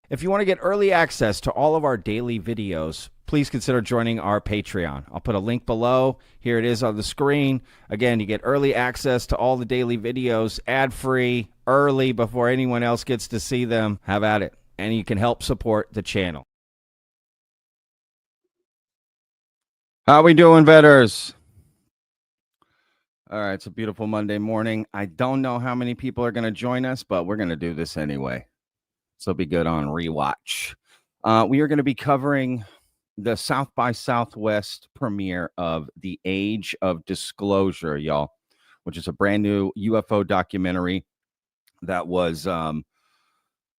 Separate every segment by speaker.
Speaker 1: If you want to get early access to all of our daily videos, please consider joining our Patreon. I'll put a link below. Here it is on the screen. Again, you get early access to all the daily videos, ad-free, early, before anyone else gets to see them. Have at it. And you can help support the channel. How we doing, Vetters? All right, it's a beautiful Monday morning. I don't know how many people are going to join us, but we're going to do this anyway. So be good on rewatch. We are going to be covering the South by Southwest premiere of The Age of Disclosure, y'all, which is a brand new UFO documentary that was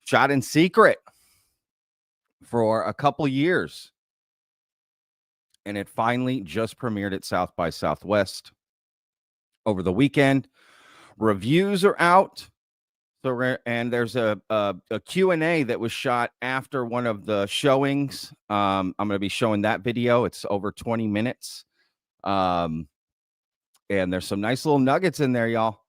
Speaker 1: shot in secret for a couple years. And it finally just premiered at South by Southwest over the weekend. Reviews are out. So, and there's a Q&A that was shot after one of the showings. I'm going to be showing that video. It's over 20 minutes. And there's some nice little nuggets in there, y'all.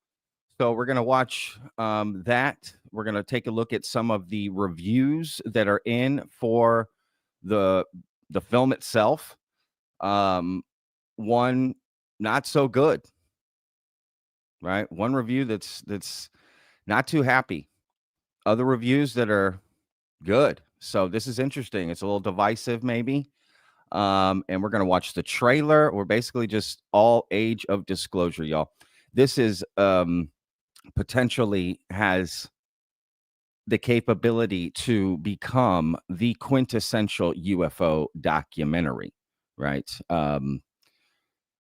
Speaker 1: So we're going to watch that. We're going to take a look at some of the reviews that are in for the film itself. One not so good, right? One review that's not too happy. Other reviews that are good. So this is interesting. It's a little divisive, maybe. And we're going to watch the trailer. We're basically just all Age of Disclosure, y'all. This is potentially has the capability to become the quintessential UFO documentary, right? And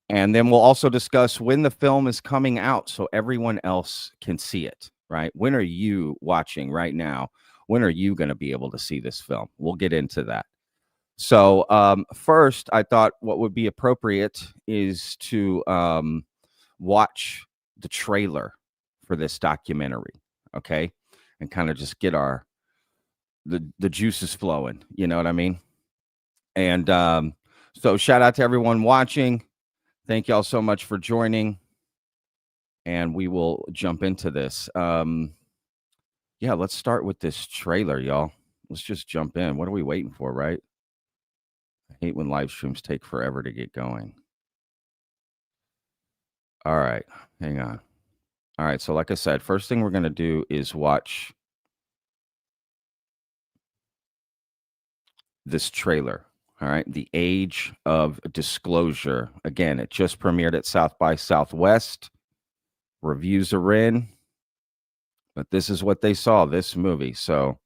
Speaker 1: then we'll also discuss when the film is coming out so everyone else can see it. Right? When are you watching right now? When are you going to be able to see this film? We'll get into that. So first, I thought what would be appropriate is to watch the trailer for this documentary, okay? And kind of just get the juices flowing. You know what I mean? And so shout out to everyone watching. Thank y'all so much for joining. And we will jump into this. Yeah, let's start with this trailer, y'all. Let's just jump in. What are we waiting for, right? I hate when live streams take forever to get going. All right, hang on. All right, so like I said, first thing we're going to do is watch this trailer. All right, The Age of Disclosure. Again, it just premiered at South by Southwest. Reviews are in, but this is what they saw, this movie. So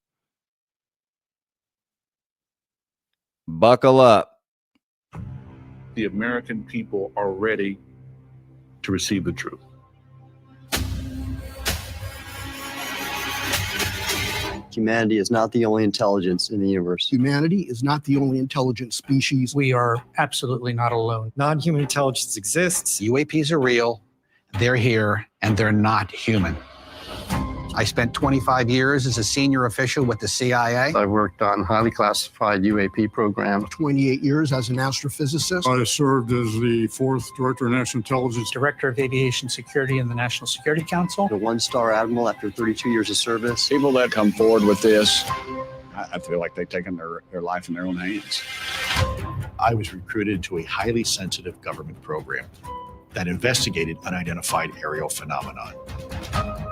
Speaker 1: buckle up.
Speaker 2: The American people are ready to receive the truth.
Speaker 3: Humanity is not the only intelligence in the universe.
Speaker 4: Humanity is not the only intelligent species.
Speaker 5: We are absolutely not alone.
Speaker 6: Non-human intelligence exists.
Speaker 7: UAPs are real. They're here, and they're not human. I spent 25 years as a senior official with the CIA.
Speaker 3: I worked on highly classified UAP programs.
Speaker 4: 28 years as an astrophysicist.
Speaker 8: I served as the 4th Director of National Intelligence.
Speaker 5: Director of Aviation Security in the National Security Council.
Speaker 3: A one-star admiral after 32 years of service.
Speaker 9: People that come forward with this, I feel like they've taken their life in their own hands.
Speaker 10: I was recruited to a highly sensitive government program that investigated unidentified aerial phenomenon.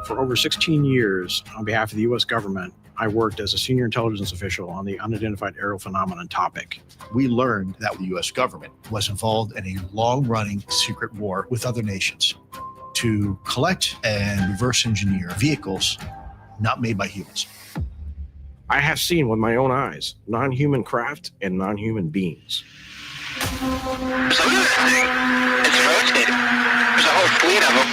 Speaker 11: For over 16 years, on behalf of the U.S. government, I worked as a senior intelligence official on the unidentified aerial phenomenon topic.
Speaker 10: We learned that the U.S. government was involved in a long-running secret war with other nations to collect and reverse engineer vehicles not made by humans.
Speaker 11: I have seen with my own eyes non-human craft and non-human beings.
Speaker 12: It's rotating. There's a whole fleet of them.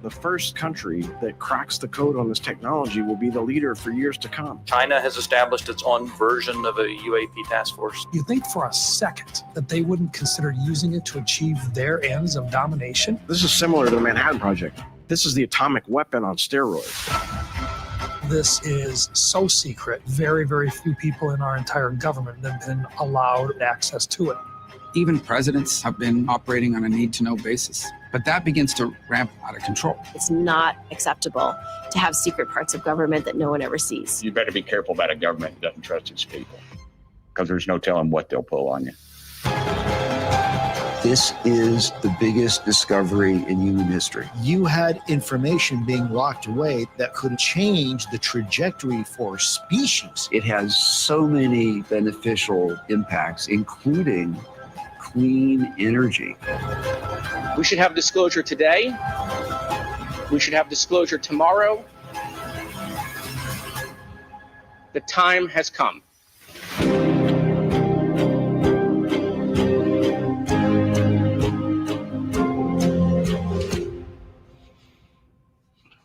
Speaker 11: The first country that cracks the code on this technology will be the leader for years to come.
Speaker 13: China has established its own version of a UAP task force.
Speaker 5: You think for a second that they wouldn't consider using it to achieve their ends of domination?
Speaker 11: This is similar to the Manhattan Project. This is the atomic weapon on steroids.
Speaker 5: This is so secret, very, very few people in our entire government have been allowed access to it.
Speaker 6: Even presidents have been operating on a need-to-know basis.
Speaker 9: But that begins to ramp out of control.
Speaker 14: It's not acceptable to have secret parts of government that no one ever sees.
Speaker 9: You better be careful about a government that doesn't trust its people, because there's no telling what they'll pull on you.
Speaker 3: This is the biggest discovery in human history.
Speaker 10: You had information being locked away that could change the trajectory for species.
Speaker 3: It has so many beneficial impacts, including clean energy.
Speaker 12: We should have disclosure today. We should have disclosure tomorrow. The time has come.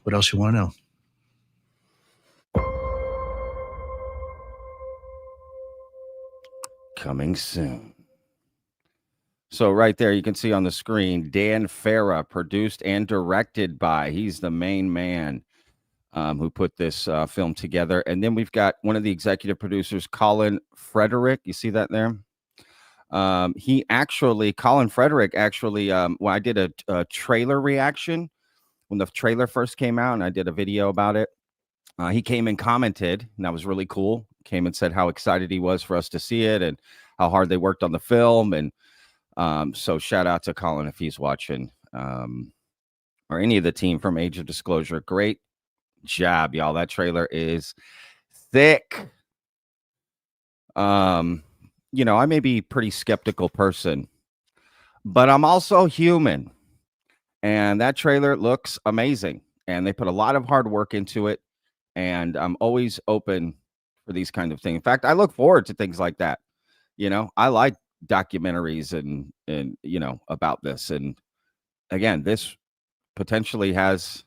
Speaker 10: What else you want to know?
Speaker 1: Coming soon. So right there, you can see on the screen, Dan Farah, produced and directed by, he's the main man who put this film together. And then we've got one of the executive producers, Colin Frederick. You see that there? Colin Frederick actually, when I did a trailer reaction, when the trailer first came out and I did a video about it, he came and commented, and that was really cool. Came and said how excited he was for us to see it and how hard they worked on the film. And so shout out to Colin if he's watching, or any of the team from Age of Disclosure. Great job, y'all. That trailer is thick. I may be a pretty skeptical person, but I'm also human. And that trailer looks amazing. And they put a lot of hard work into it. And I'm always open for these kind of things. In fact, I look forward to things like that. I like documentaries and about this. And again, this potentially has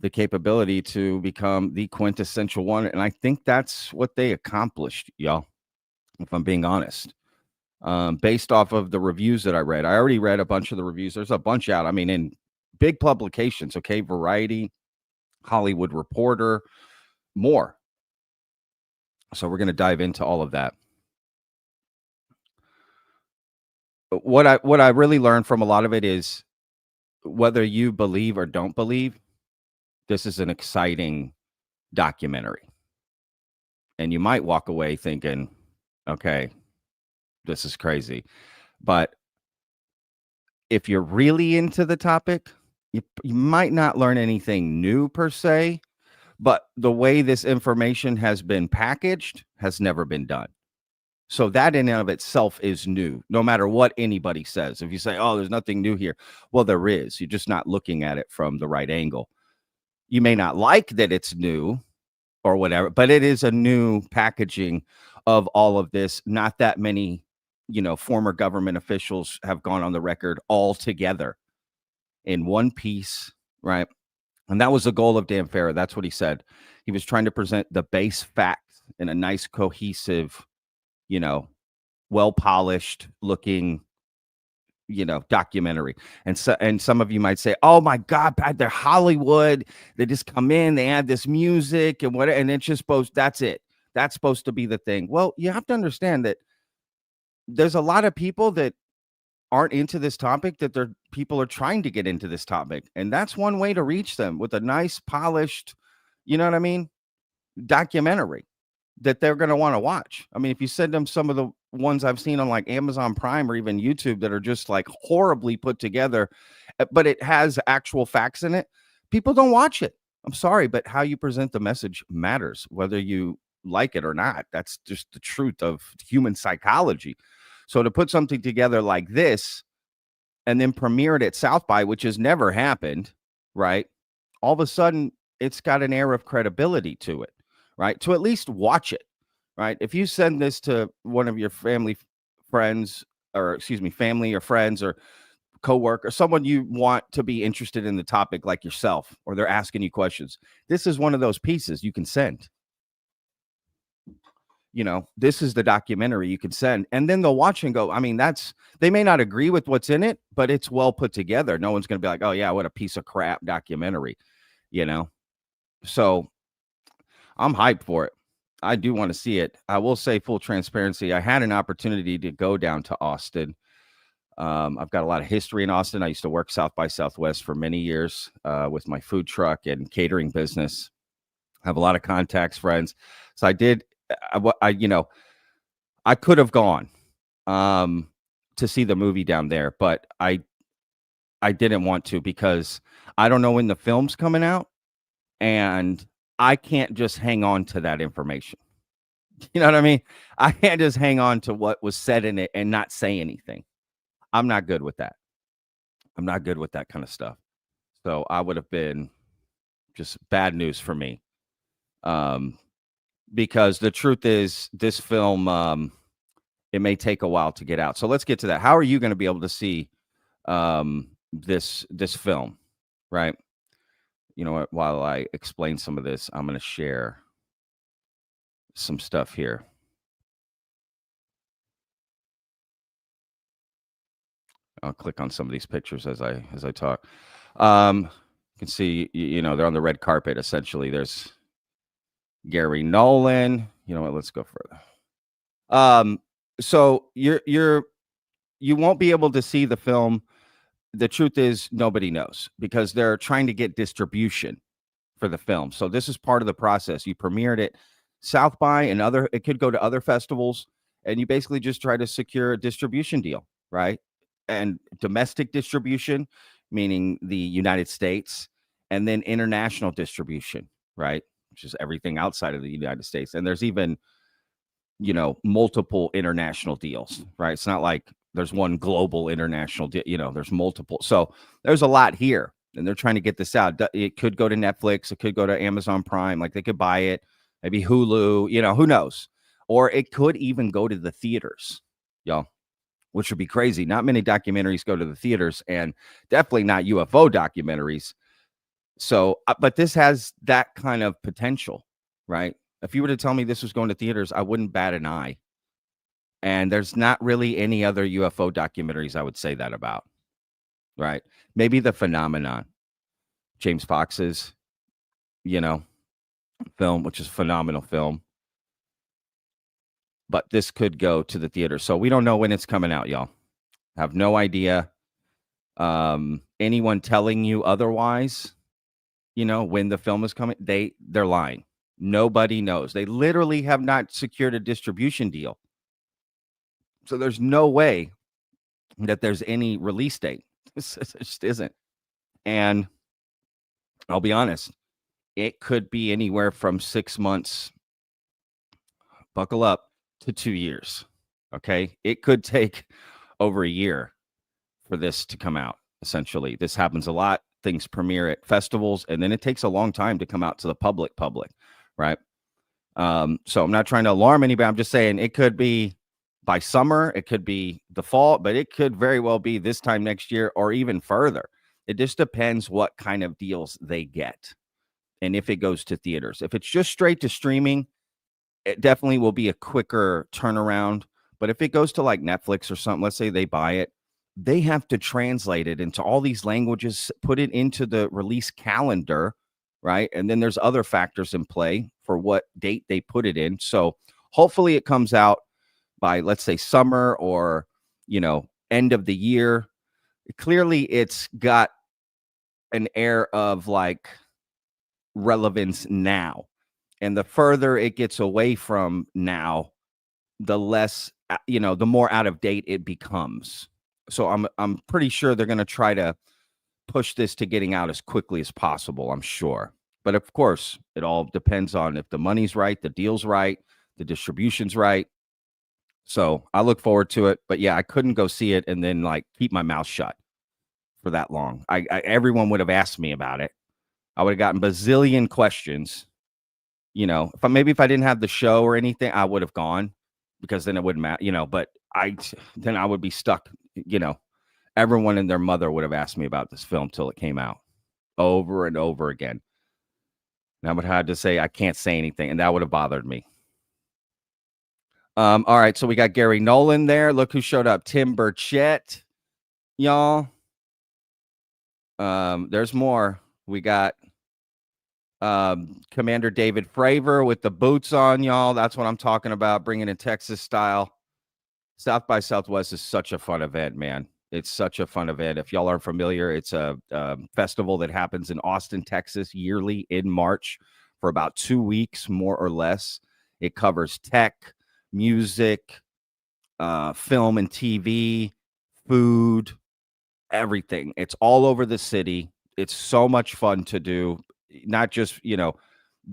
Speaker 1: the capability to become the quintessential one. And I think that's what they accomplished, y'all, if I'm being honest. Based off of the reviews that I read. I already read a bunch of the reviews. There's a bunch out. I mean, in big publications, okay? Variety, Hollywood Reporter, more. So we're going to dive into all of that. What I really learned from a lot of it is, whether you believe or don't believe, this is an exciting documentary. And you might walk away thinking, okay, this is crazy. But if you're really into the topic, you might not learn anything new per se, but the way this information has been packaged has never been done. So that in and of itself is new, no matter what anybody says. If you say, oh, there's nothing new here, well, there is. You're just not looking at it from the right angle. You may not like that it's new or whatever, but it is a new packaging of all of this. Not that many former government officials have gone on the record all together in one piece, right? And that was the goal of Dan Farah. That's what he said. He was trying to present the base facts in a nice, cohesive, well-polished looking, documentary. And some of you might say, oh my God, Pat, they're Hollywood. They just come in, they add this music and whatever, and it's just that's it. That's supposed to be the thing. Well, you have to understand that there's a lot of people that aren't into this topic, that people are trying to get into this topic. And that's one way to reach them, with a nice, polished, documentary that they're going to want to watch. I mean, if you send them some of the ones I've seen on like Amazon Prime or even YouTube that are just like horribly put together, but it has actual facts in it, people don't watch it. I'm sorry, but how you present the message matters, whether you like it or not. That's just the truth of human psychology. So to put something together like this and then premiere it at South by, which has never happened, right? All of a sudden, it's got an air of credibility to it, right? To at least watch it, right? If you send this to one of your family or friends or coworker, someone you want to be interested in the topic like yourself, or they're asking you questions, this is one of those pieces you can send. This is the documentary you can send, and then they'll watch and go, I mean, they may not agree with what's in it, but it's well put together. No one's going to be like, oh yeah, what a piece of crap documentary, So I'm hyped for it. I do want to see it. I will say, full transparency, I had an opportunity to go down to Austin I've got a lot of history in Austin. I used to work South by Southwest for many years with my food truck and catering business. I have a lot of contacts, friends. So I did, I could have gone to see the movie down there, but I didn't want to because I don't know when the film's coming out, and I can't just hang on to that information. You know what I mean? I can't just hang on to what was said in it and not say anything. I'm not good with that. I'm not good with that kind of stuff. So I would have been just bad news for me. Because the truth is this film, it may take a while to get out. So let's get to that. How are you going to be able to see this film, right? You know what? While I explain some of this, I'm going to share some stuff here. I'll click on some of these pictures as I talk. You can see, they're on the red carpet. Essentially, there's Gary Nolan. You know what? Let's go further. So you won't be able to see the film. The truth is nobody knows because they're trying to get distribution for the film. So this is part of the process. You premiered it South by and it could go to other festivals, and you basically just try to secure a distribution deal, right? And domestic distribution, meaning the United States, and then international distribution, right? Which is everything outside of the United States. And there's even, multiple international deals, right? It's not like there's one global international deal, there's multiple. So there's a lot here, and they're trying to get this out. It could go to Netflix. It could go to Amazon Prime. Like they could buy it, maybe Hulu, who knows? Or it could even go to the theaters, y'all, which would be crazy. Not many documentaries go to the theaters, and definitely not UFO documentaries. So, but this has that kind of potential, right? If you were to tell me this was going to theaters, I wouldn't bat an eye. And there's not really any other UFO documentaries I would say that about, right? Maybe The Phenomenon, James Fox's, film, which is a phenomenal film. But this could go to the theater. So we don't know when it's coming out, y'all. Have no idea. Anyone telling you otherwise, when the film is coming, they're lying. Nobody knows. They literally have not secured a distribution deal. So there's no way that there's any release date. This just isn't. And I'll be honest, it could be anywhere from 6 months, buckle up, to 2 years. Okay. It could take over a year for this to come out. Essentially, this happens a lot. Things premiere at festivals, and then it takes a long time to come out to the public, right? So I'm not trying to alarm anybody. I'm just saying it could be by summer, it could be the fall, but it could very well be this time next year or even further. It just depends what kind of deals they get and if it goes to theaters. If it's just straight to streaming, it definitely will be a quicker turnaround. But if it goes to like Netflix or something, let's say they buy it, they have to translate it into all these languages, put it into the release calendar, right? And then there's other factors in play for what date they put it in. So hopefully it comes out by, let's say, summer or, end of the year. Clearly it's got an air of like relevance now. And the further it gets away from now, the less, the more out of date it becomes. So I'm pretty sure they're going to try to push this to getting out as quickly as possible, I'm sure. But of course, it all depends on if the money's right, the deal's right, the distribution's right. So I look forward to it. But yeah, I couldn't go see it and then like keep my mouth shut for that long. Everyone would have asked me about it. I would have gotten bazillion questions. If I didn't have the show or anything, I would have gone because then it wouldn't matter, but then I would be stuck, everyone and their mother would have asked me about this film till it came out over and over again. And I would have to say, I can't say anything. And that would have bothered me. All right. So we got Gary Nolan there. Look who showed up. Tim Burchett, y'all. There's more. We got Commander David Fravor with the boots on, y'all. That's what I'm talking about, bringing in Texas style. South by Southwest is such a fun event, man. It's such a fun event. If y'all aren't familiar, it's a festival that happens in Austin, Texas, yearly in March for about 2 weeks, more or less. It covers tech, music, film and TV, food, everything. It's all over the city. It's so much fun to do. Not just,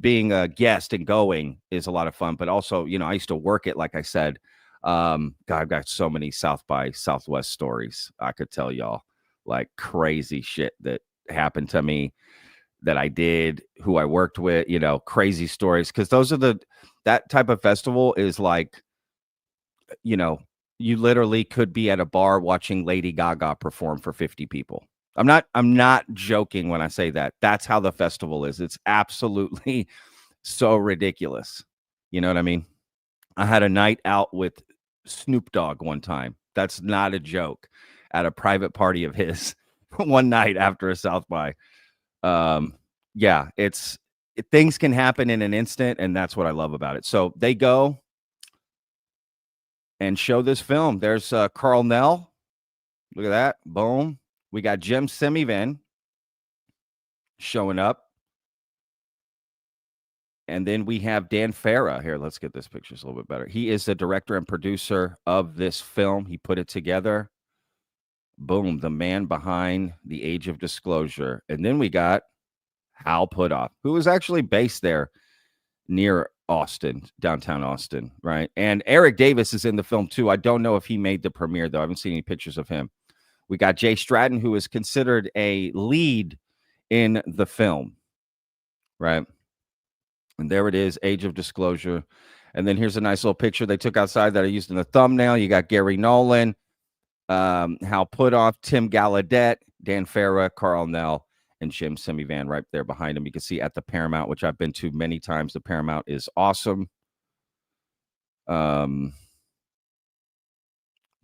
Speaker 1: being a guest and going is a lot of fun, but also, I used to work it, like I said. God, I've got so many South by Southwest stories I could tell y'all, like crazy shit that happened to me, that I did, who I worked with, crazy stories. Because that type of festival is like, you literally could be at a bar watching Lady Gaga perform for 50 people. I'm not joking when I say that. That's how the festival is. It's absolutely so ridiculous. You know what I mean? I had a night out with Snoop Dogg one time. That's not a joke. At a private party of his one night after a South by. Yeah, things can happen in an instant, and that's what I love about it. So they go and show this film. There's Carl Nell. Look at that. Boom. We got Jim Semivan showing up. And then we have Dan Farah here. Let's get this picture a little bit better. He is the director and producer of this film. He put it together. Boom, the man behind The Age of Disclosure. And then we got Hal Puthoff, who is actually based there near Austin, downtown Austin, right? And Eric Davis is in the film too. I don't know if he made the premiere, though. I haven't seen any pictures of him. We got Jay Stratton, who is considered a lead in the film, right? And there it is, Age of Disclosure. And then here's a nice little picture they took outside that I used in the thumbnail. You got Gary Nolan, Hal Puthoff, Tim Gallaudet, Dan Farah, Carl Nell, and Jim Semivan right there behind him. You can see at the Paramount, which I've been to many times. The Paramount is awesome. Got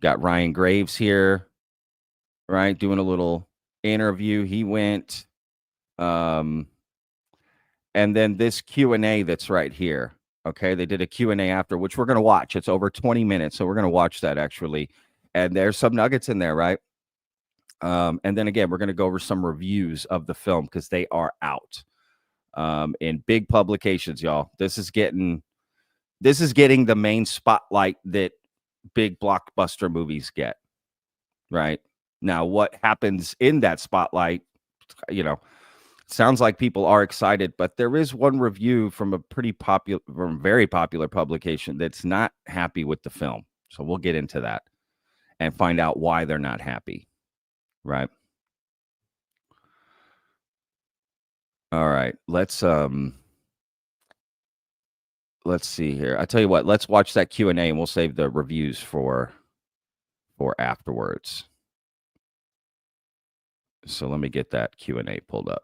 Speaker 1: Ryan Graves here, right, doing a little interview. He went. And then this Q&A that's right here. Okay, they did a Q&A after, which we're going to watch. It's over 20 minutes, so we're going to watch that, actually. And there's some nuggets in there, right? And then, again, we're going to go over some reviews of the film because they are out in big publications, y'all. This is getting the main spotlight that big blockbuster movies get, right? Now, what happens in that spotlight, sounds like people are excited, but there is one review from very popular publication that's not happy with the film. So we'll get into that and find out why they're not happy, right? All right, let's see here. I tell you what, let's watch that Q&A and we'll save the reviews for afterwards. So let me get that Q&A pulled up.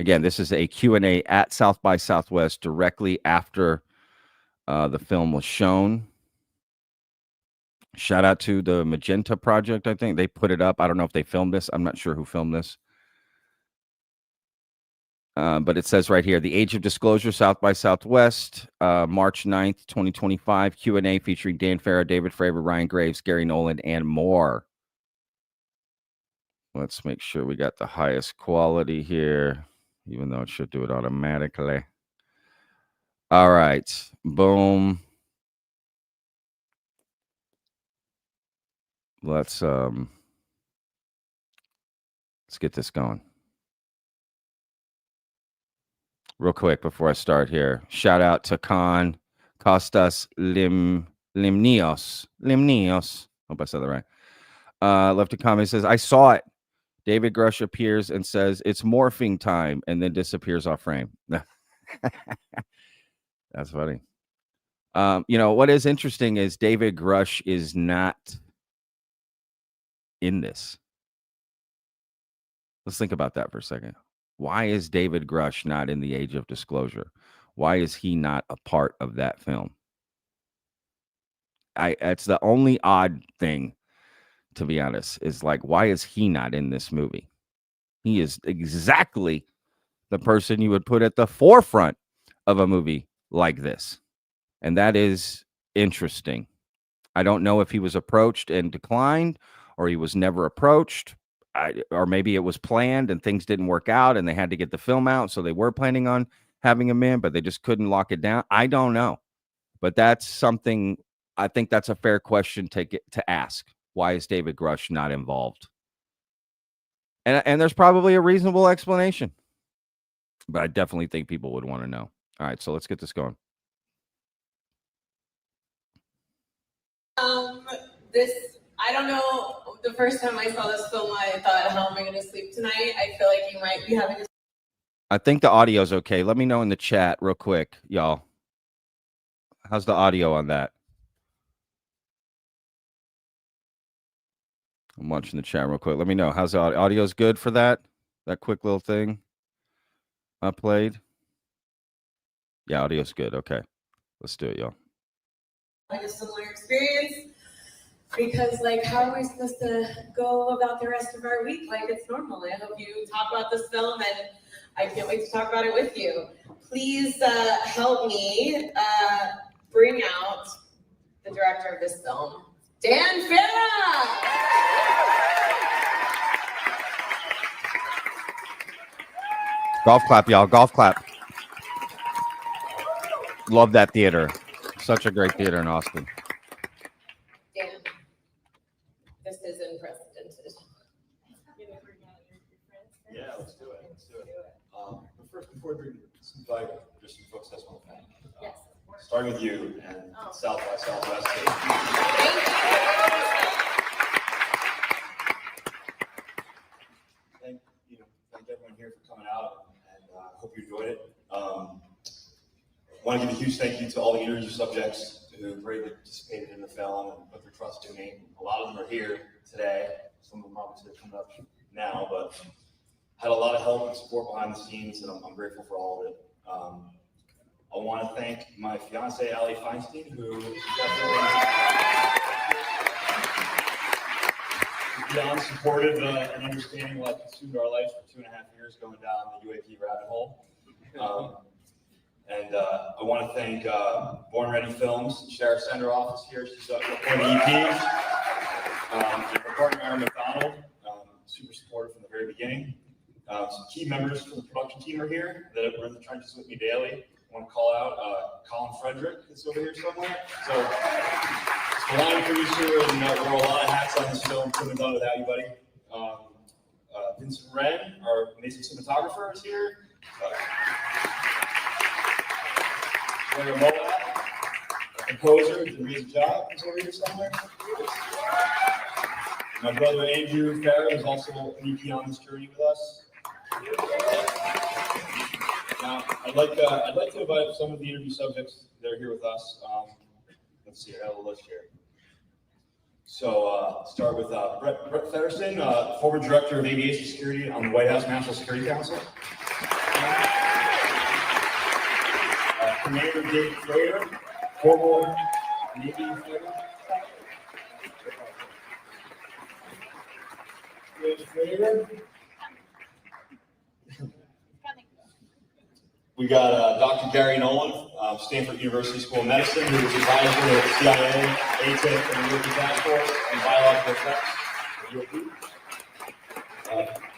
Speaker 1: Again, this is a Q&A at South by Southwest directly after the film was shown. Shout out to the Magenta Project, I think. They put it up. I don't know if they filmed this. I'm not sure who filmed this. But it says right here, The Age of Disclosure, South by Southwest, March 9th, 2025. Q&A featuring Dan Farah, David Fravor, Ryan Graves, Gary Nolan, and more. Let's make sure we got the highest quality here, even though it should do it automatically. All right. Boom. Let's get this going. Real quick before I start here. Shout out to Costas Limnios. Hope I said that right. Left a comment, says, I saw it. David Grush appears and says, it's morphing time, and then disappears off frame. That's funny. What is interesting is David Grush is not in this. Let's think about that for a second. Why is David Grush not in The Age of Disclosure? Why is he not a part of that film? It's the only odd thing, to be honest, is like, why is he not in this movie? He is exactly the person you would put at the forefront of a movie like this. And that is interesting. I don't know if he was approached and declined, or he was never approached, or maybe it was planned and things didn't work out and they had to get the film out, so they were planning on having him in, but they just couldn't lock it down. I don't know, but that's something. I think that's a fair question to ask. Why is David Grush not involved? And there's probably a reasonable explanation, but I definitely think people would want to know. All right, so let's get this going.
Speaker 15: I don't know. The first time I saw this film, I thought, how am I going to sleep tonight? I feel like you might be having a...
Speaker 1: I think the audio's okay. Let me know in the chat real quick, y'all. How's the audio on that? I'm watching the chat real quick. Let me know. How's the audio's good for that? That quick little thing I played? Yeah, audio's good. Okay. Let's do it, y'all.
Speaker 15: Like a similar experience, because like, how are we supposed to go about the rest of our week like it's normal? I hope you talk about this film, and I can't wait to talk about it with you. Please help me bring out the director of this film, Dan Farah.
Speaker 1: Golf clap, y'all. Golf clap. Love that theater. Such a great theater in Austin.
Speaker 15: Dan, this is unprecedented.
Speaker 16: Yeah, let's do it. But first, before we invite just some folks that's one thing.
Speaker 15: Yes.
Speaker 16: Starting with you and South by Southwest. Thank everyone here for coming out, and hope you enjoyed it. Want to give a huge thank you to all the interview subjects who greatly participated in the film and put their trust in me. A lot of them are here today. Some of them obviously are coming up now, but had a lot of help and support behind the scenes, and I'm grateful for all of it. I want to thank my fiance, Allie Feinstein, who definitely beyond supportive and understanding what consumed our lives for 2.5 years going down the UAP rabbit hole. And I want to thank Born Ready Films, Sheriff Center office here. She's one of the EPs. And her partner, Aaron McDonald, super supportive from the very beginning. Some key members from the production team are here that are in the trenches with me daily. I want to call out Colin Frederick, that's over here somewhere. So, it's the line producer, and wear a lot of hats on this film. Couldn't have done it without you, buddy. Vincent Wren, our amazing cinematographer, is here. Moab, a composer, did an amazing job. He's over here somewhere. My brother Andrew Farah is also an EP on this journey with us. Now, I'd like to invite some of the interview subjects that are here with us. Let's see, I have a list here. So, start with Brett Federson, former director of aviation security on the White House National Security Council. Commander David Frater, former Navy fighter. David Frater. We got Dr. Gary Nolan, Stanford University School of Medicine, who was advisor of the CIA, ATIP, and the European Task Force on biological effects.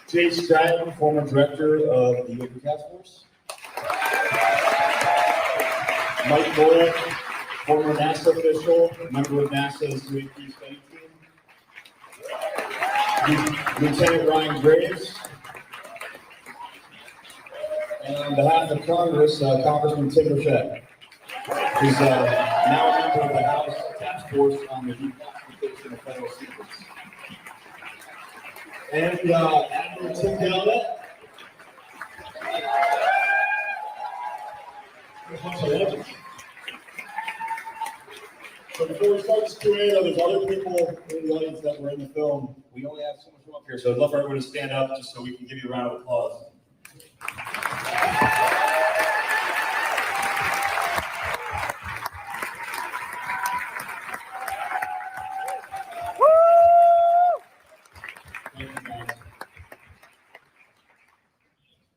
Speaker 16: Jay Stratton, former director of the European Task Force. Mike Bullock, former NASA official, member of NASA's UAP study team. Lieutenant Ryan Graves. And on behalf of Congress, Congressman Tim Burchett, who's now a member of the House Task Force on the declassification of federal secrets. And Admiral Tim Gallaudet. So before we start this Q&A, there's other people in the audience that were in the film. We only have so much room up here, so I'd love for everyone to stand up just so we can give you a round of applause.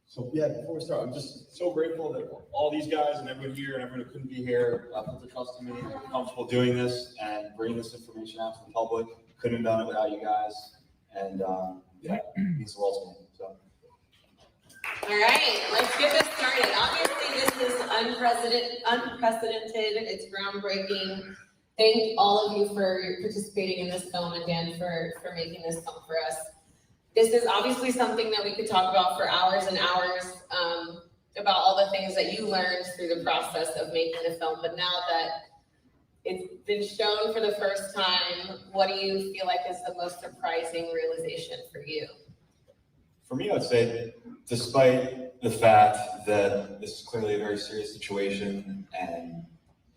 Speaker 16: So yeah, before we start, I'm just so grateful that all these guys and everyone here and everyone who couldn't be here put the trust in me. I'm comfortable doing this and bringing this information out to the public. Couldn't have done it without you guys. And yeah, it means the world to me. So.
Speaker 15: All right, let's get this started. Obviously, this is unprecedented. It's groundbreaking. Thank all of you for participating in this film and Dan for making this film for us. This is obviously something that we could talk about for hours and hours, about all the things that you learned through the process of making the film. But now that it's been shown for the first time, what do you feel like is the most surprising realization for you?
Speaker 16: For me, I would say, despite the fact that this is clearly a very serious situation and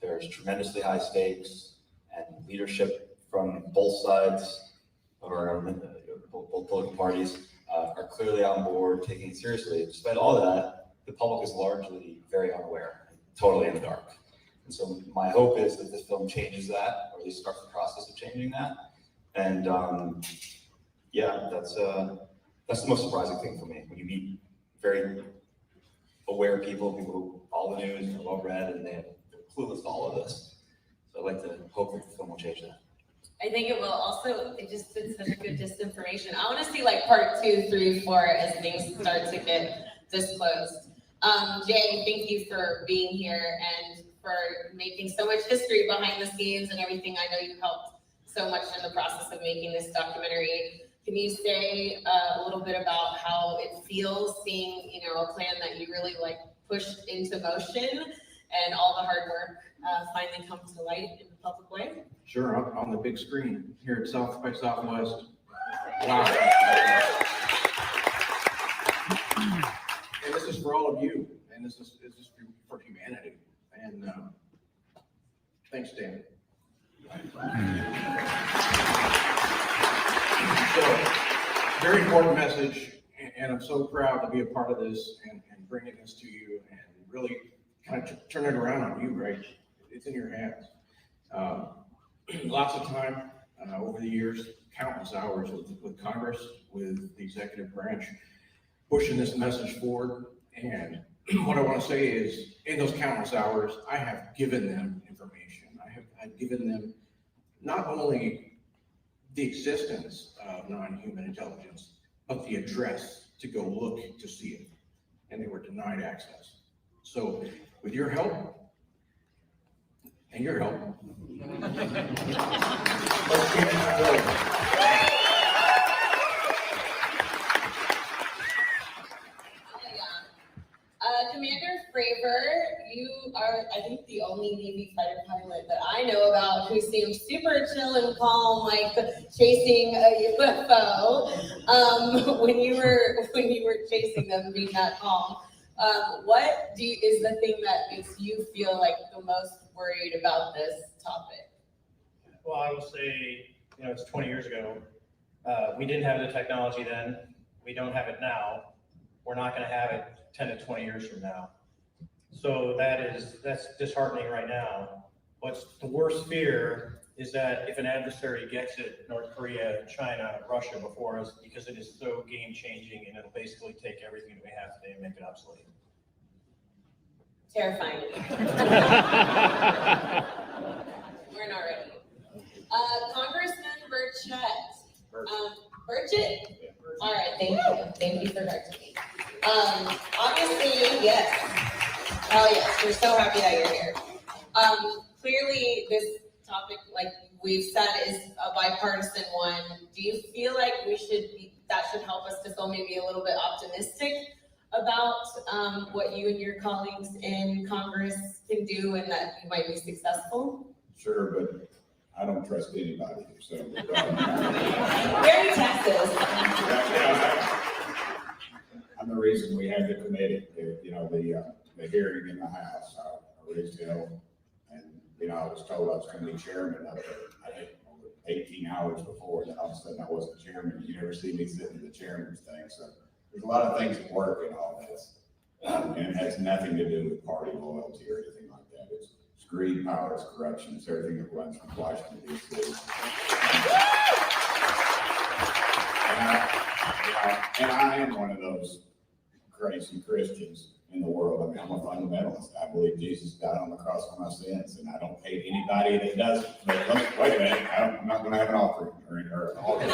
Speaker 16: there's tremendously high stakes and leadership from both sides of our government, both political parties, are clearly on board, taking it seriously. Despite all of that, the public is largely very unaware, totally in the dark. And so my hope is that this film changes that, or at least starts the process of changing that. And yeah, that's the most surprising thing for me. When you meet very aware people who follow the news, are well read, and they're clueless to all of this. So I'd like to hope that the film will change that.
Speaker 15: I think it will also, it just did such a good disinformation. I want to see like part 2, 3, 4 as things start to get disclosed. Jay, thank you for being here and for making so much history behind the scenes and everything. I know you helped so much in the process of making this documentary. Can you say a little bit about how it feels seeing, you know, a plan that you really like pushed into motion and all the hard work finally come to light in the public way?
Speaker 11: Sure, on the big screen here at South by Southwest. Wow. And this is for all of you, and this is for humanity. And thanks, Dan. So, very important message, and I'm so proud to be a part of this and bringing this to you and really kind of turn it around on you, right? It's in your hands. Lots of time over the years, countless hours with Congress, with the executive branch, pushing this message forward. And what I want to say is, in those countless hours, I have given them information. I've given them not only the existence of non-human intelligence, but the address to go look to see it. And they were denied access. So with your help, and your help, let's keep it going.
Speaker 15: Commander Fravor, you are, I think, the only Navy fighter pilot that I know about who seems super chill and calm, like chasing a UFO. When you were chasing them, being that calm, what is the thing that makes you feel like the most worried about this topic?
Speaker 17: Well, I will say, you know, it's 20 years ago. We didn't have the technology then. We don't have it now. We're not going to have it 10 to 20 years from now. So that's disheartening right now. What's the worst fear is that if an adversary gets it, North Korea, China, Russia before us, because it is so game changing and it'll basically take everything that we have today and make it obsolete.
Speaker 15: Terrifying. We're not ready. Congressman Burchett. Burchett? All right, thank you. Thank you for correcting me. Obviously, yes. Oh yes, we're so happy that you're here. Clearly, this topic, like we've said, is a bipartisan one. Do you feel like that should help us to feel maybe a little bit optimistic about what you and your colleagues in Congress can do and that you might be successful?
Speaker 9: Sure, but I don't trust anybody. So
Speaker 15: Very Texas.
Speaker 9: I'm the reason we had the committee. You know, the hearing in the House. I raised hell, and you know, I was told I was going to be chairman of it. I think 18 hours before, and all of a sudden I wasn't chairman. You never see me sitting in the chairman's thing. So there's a lot of things that work in all this, and it has nothing to do with party loyalty or anything like that. It's greed, power, it's corruption, it's everything that runs from Washington, D.C. And I am one of those crazy Christians, in the world. I mean, I'm a fundamentalist. I believe Jesus died on the cross for my sins, and I don't hate anybody that doesn't. But wait a minute, I'm not going to have an offering or an altar.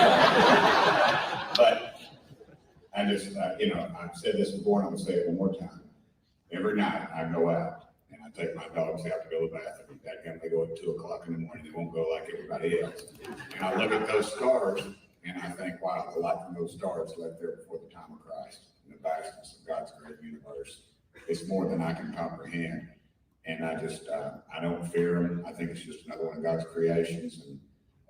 Speaker 9: But I just, I've said this before, and I'm going to say it one more time. Every night I go out and I take my dogs out to go to the bathroom. That time they go at 2 o'clock in the morning. They won't go like everybody else. And I look at those stars and I think, wow, the light from those stars left there before the time of Christ. And the vastness of God's great universe. It's more than I can comprehend. And I just, I don't fear them. I think it's just another one of God's creations.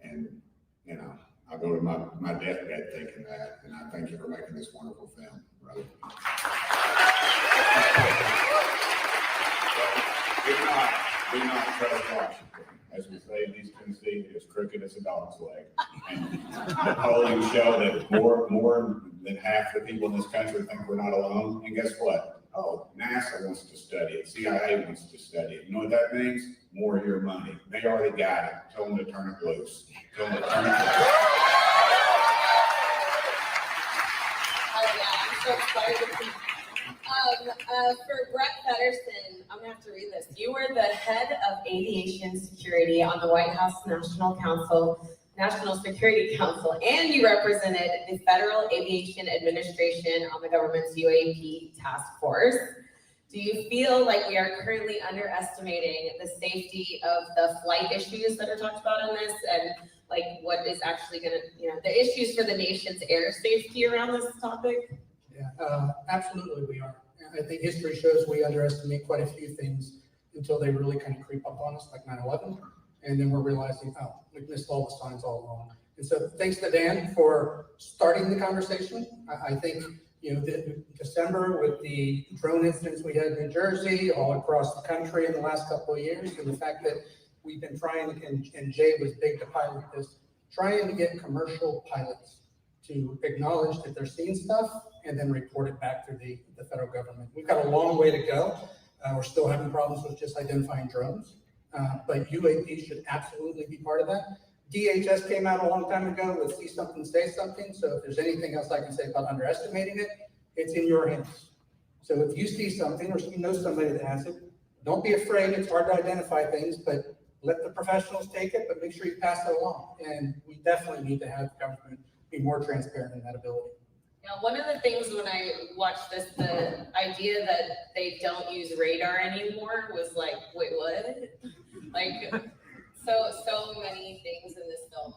Speaker 9: And I go to my deathbed thinking that. And I thank you for making this wonderful film, brother. Do not trust Washington. As we say in East Tennessee, it is crooked as a dog's leg. And the polling show that more than half the people in this country think we're not alone. And guess what? Oh, NASA wants to study it. CIA wants to study it. You know what that means? More of your money. They already got it. Tell them to turn it loose. Tell them to turn it loose.
Speaker 15: Oh yeah, I'm so excited to see. For Brett Fetterson, I'm gonna have to read this. You were the head of aviation security on the White House National Security Council, and you represented the Federal Aviation Administration on the government's UAP task force. Do you feel like we are currently underestimating the safety of the flight issues that are talked about in this, and like what is actually gonna, the issues for the nation's air safety around this topic?
Speaker 5: Yeah, absolutely we are. I think history shows we underestimate quite a few things until they really kind of creep up on us, like 9/11. And then we're realizing, oh, we've missed all the signs all along. And so thanks to Dan for starting the conversation. I think, December with the drone incidents we had in New Jersey, all across the country in the last couple of years, and the fact that we've been trying, and Jay was big to pilot this, trying to get commercial pilots to acknowledge that they're seeing stuff and then report it back to the federal government. We've got a long way to go. We're still having problems with just identifying drones, but UAP should absolutely be part of that. DHS came out a long time ago with see something, say something. So if there's anything else I can say about underestimating it, it's in your hands. So if you see something or you know somebody that has it, don't be afraid. It's hard to identify things, but let the professionals take it, but make sure you pass it along. And we definitely need to have government be more transparent in that ability.
Speaker 15: Now, one of the things when I watched this, the idea that they don't use radar anymore was like, wait, what? Like, so many things in this film.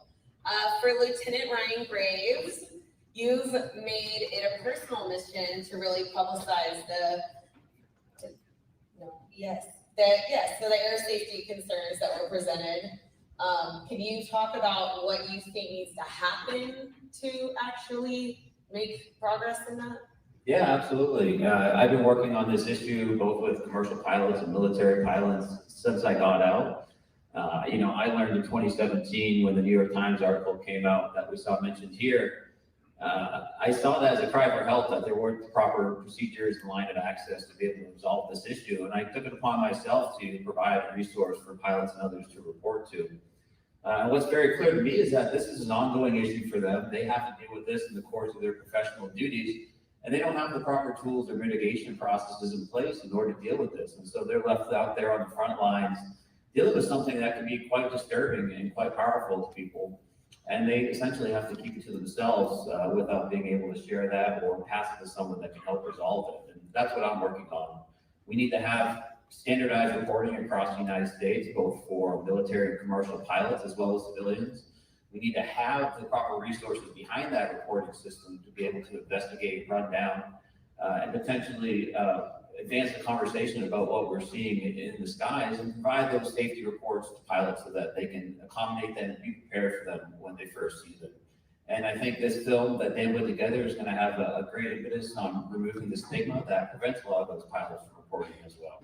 Speaker 15: For Lieutenant Ryan Graves, you've made it a personal mission to really publicize the air safety concerns that were presented. Can you talk about what you think needs to happen to actually make progress in that?
Speaker 18: Yeah, absolutely. I've been working on this issue both with commercial pilots and military pilots since I got out. I learned in 2017 when the New York Times article came out that we saw mentioned here. I saw that as a cry for help, that there weren't the proper procedures and line of access to be able to resolve this issue. And I took it upon myself to provide a resource for pilots and others to report to. And what's very clear to me is that this is an ongoing issue for them. They have to deal with this in the course of their professional duties, and they don't have the proper tools or mitigation processes in place in order to deal with this. And so they're left out there on the front lines dealing with something that can be quite disturbing and quite powerful to people. And they essentially have to keep it to themselves without being able to share that or pass it to someone that can help resolve it. And that's what I'm working on. We need to have standardized reporting across the United States, both for military and commercial pilots as well as civilians. We need to have the proper resources behind that reporting system to be able to investigate, run down, and potentially advance the conversation about what we're seeing in the skies and provide those safety reports to pilots so that they can accommodate them and be prepared for them when they first see them. And I think this film that they put together is going to have a great impetus on removing the stigma that prevents a lot of those pilots from reporting as well.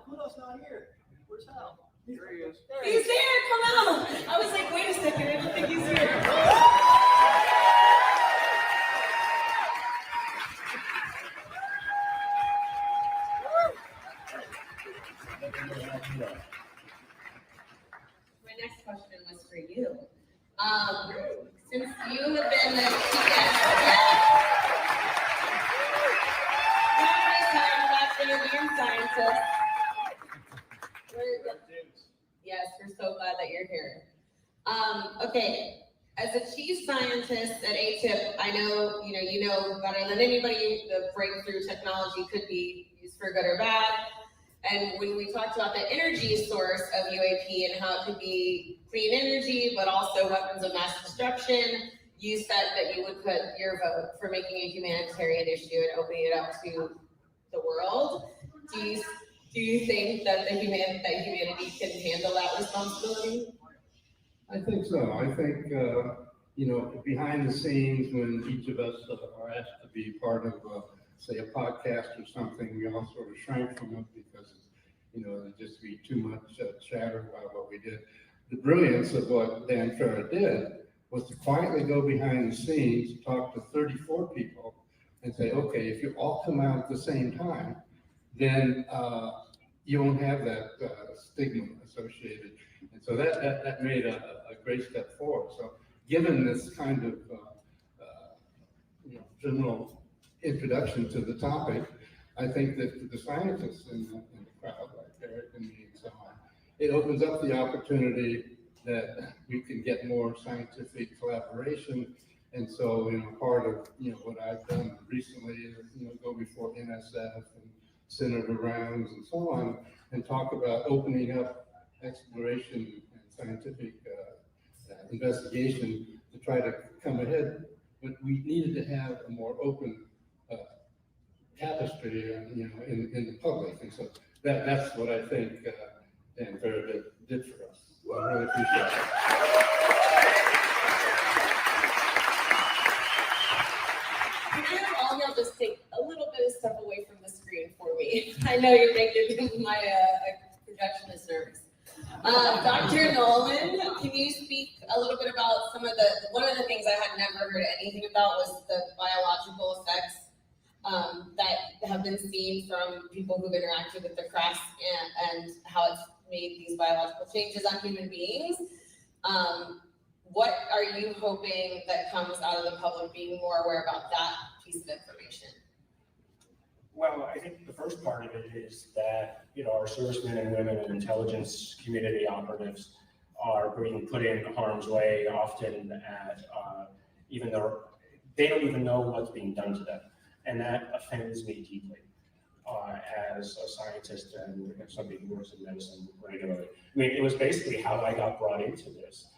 Speaker 19: Pluto's not here. Where's Hal? Here he is.
Speaker 15: He's there, come out. I was like, wait a second, I don't think he's here. next question was for you. Since you have been the key guest, scientist. Yes, we're so glad that you're here. Okay, as a chief scientist at ATIP, I know you know better than anybody the breakthrough technology could be used for good or bad. And when we talked about the energy source of UAP and how it could be clean energy, but also weapons of mass destruction, you said that you would put your vote for making a humanitarian issue and opening it up to the world. Do you think that humanity can handle that responsibility?
Speaker 5: I think so. I think, behind the scenes, when each of us are asked to be part of, say, a podcast or something, we all sort of shrank from it because, there'd just be too much chatter about what we did. The brilliance of what Dan Farah did was to quietly go behind the scenes, talk to 34 people, and say, okay, if you all come out at the same time, then you won't have that stigma associated. And so that made a great step forward. So given this kind of general introduction to the topic, I think that the scientists in the crowd, like Eric and me and so on, it opens up the opportunity that we can get more scientific collaboration. And so, part of what I've done recently is go before NSF and Senator Rounds and so on, and talk about opening up exploration and scientific investigation to try to come ahead. But we needed to have a more open tapestry, in the public, and so that's what I think Dan Farah did for us. So I really appreciate it.
Speaker 15: Can I have all y'all just take a little bit of step away from the screen for me? I know you're making my projectionist nervous. Dr. Nolan, can you speak a little bit about one of the things I had never heard anything about was the biological effects that have been seen from people who've interacted with the crest and how it's made these biological changes on human beings. What are you hoping that comes out of the public being more aware about that piece of information?
Speaker 20: Well, I think the first part of it is that, our servicemen and women and intelligence community operatives are being put in harm's way often at, even though they don't even know what's being done to them. And that offends me deeply as a scientist and somebody who works in medicine regularly. I mean, it was basically how I got brought into this,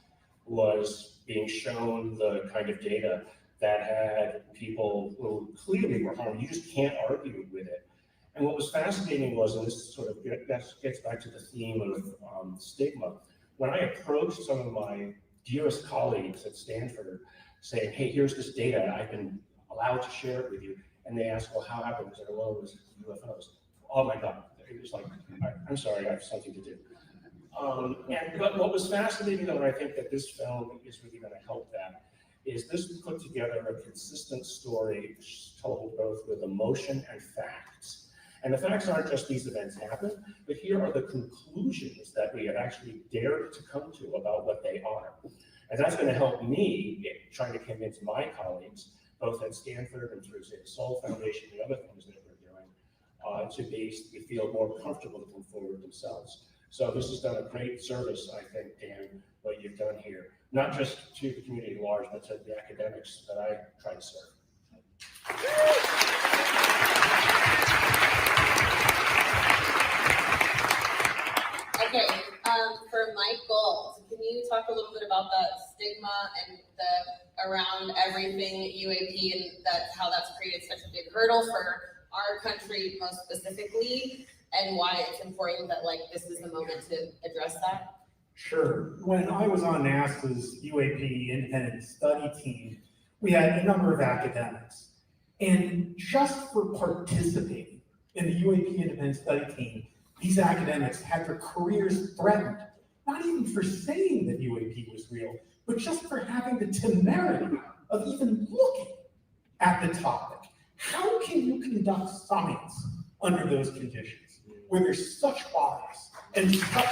Speaker 20: was being shown the kind of data that had people who clearly were harmed. You just can't argue with it. And what was fascinating was, and this sort of gets back to the theme of stigma, when I approached some of my dearest colleagues at Stanford saying, hey, here's this data, I've been allowed to share it with you. And they asked, well, how happened? I said, well, it was UFOs. Oh my God. It was like, I'm sorry, I have something to do. But what was fascinating, though, and I think that this film is really going to help that, is this put together a consistent story told both with emotion and facts. And the facts aren't just these events happen, but here are the conclusions that we have actually dared to come to about what they are. And that's going to help me trying to convince my colleagues, both at Stanford and through, say, the Soul Foundation and the other things that we're doing, to feel more comfortable to come forward themselves. So this has done a great service, I think, Dan, what you've done here, not just to the community at large, but to the academics that I try to serve.
Speaker 15: Okay, for Michael, can you talk a little bit about the stigma and around everything UAP and how that's created such a big hurdle for our country most specifically, and why it's important that this is the moment to address that?
Speaker 21: Sure. When I was on NASA's UAP independent study team, we had a number of academics. And just for participating in the UAP independent study team, these academics had their careers threatened, not even for saying that UAP was real, but just for having the temerity of even looking at the topic. How can you conduct science under those conditions, where there's such bias and such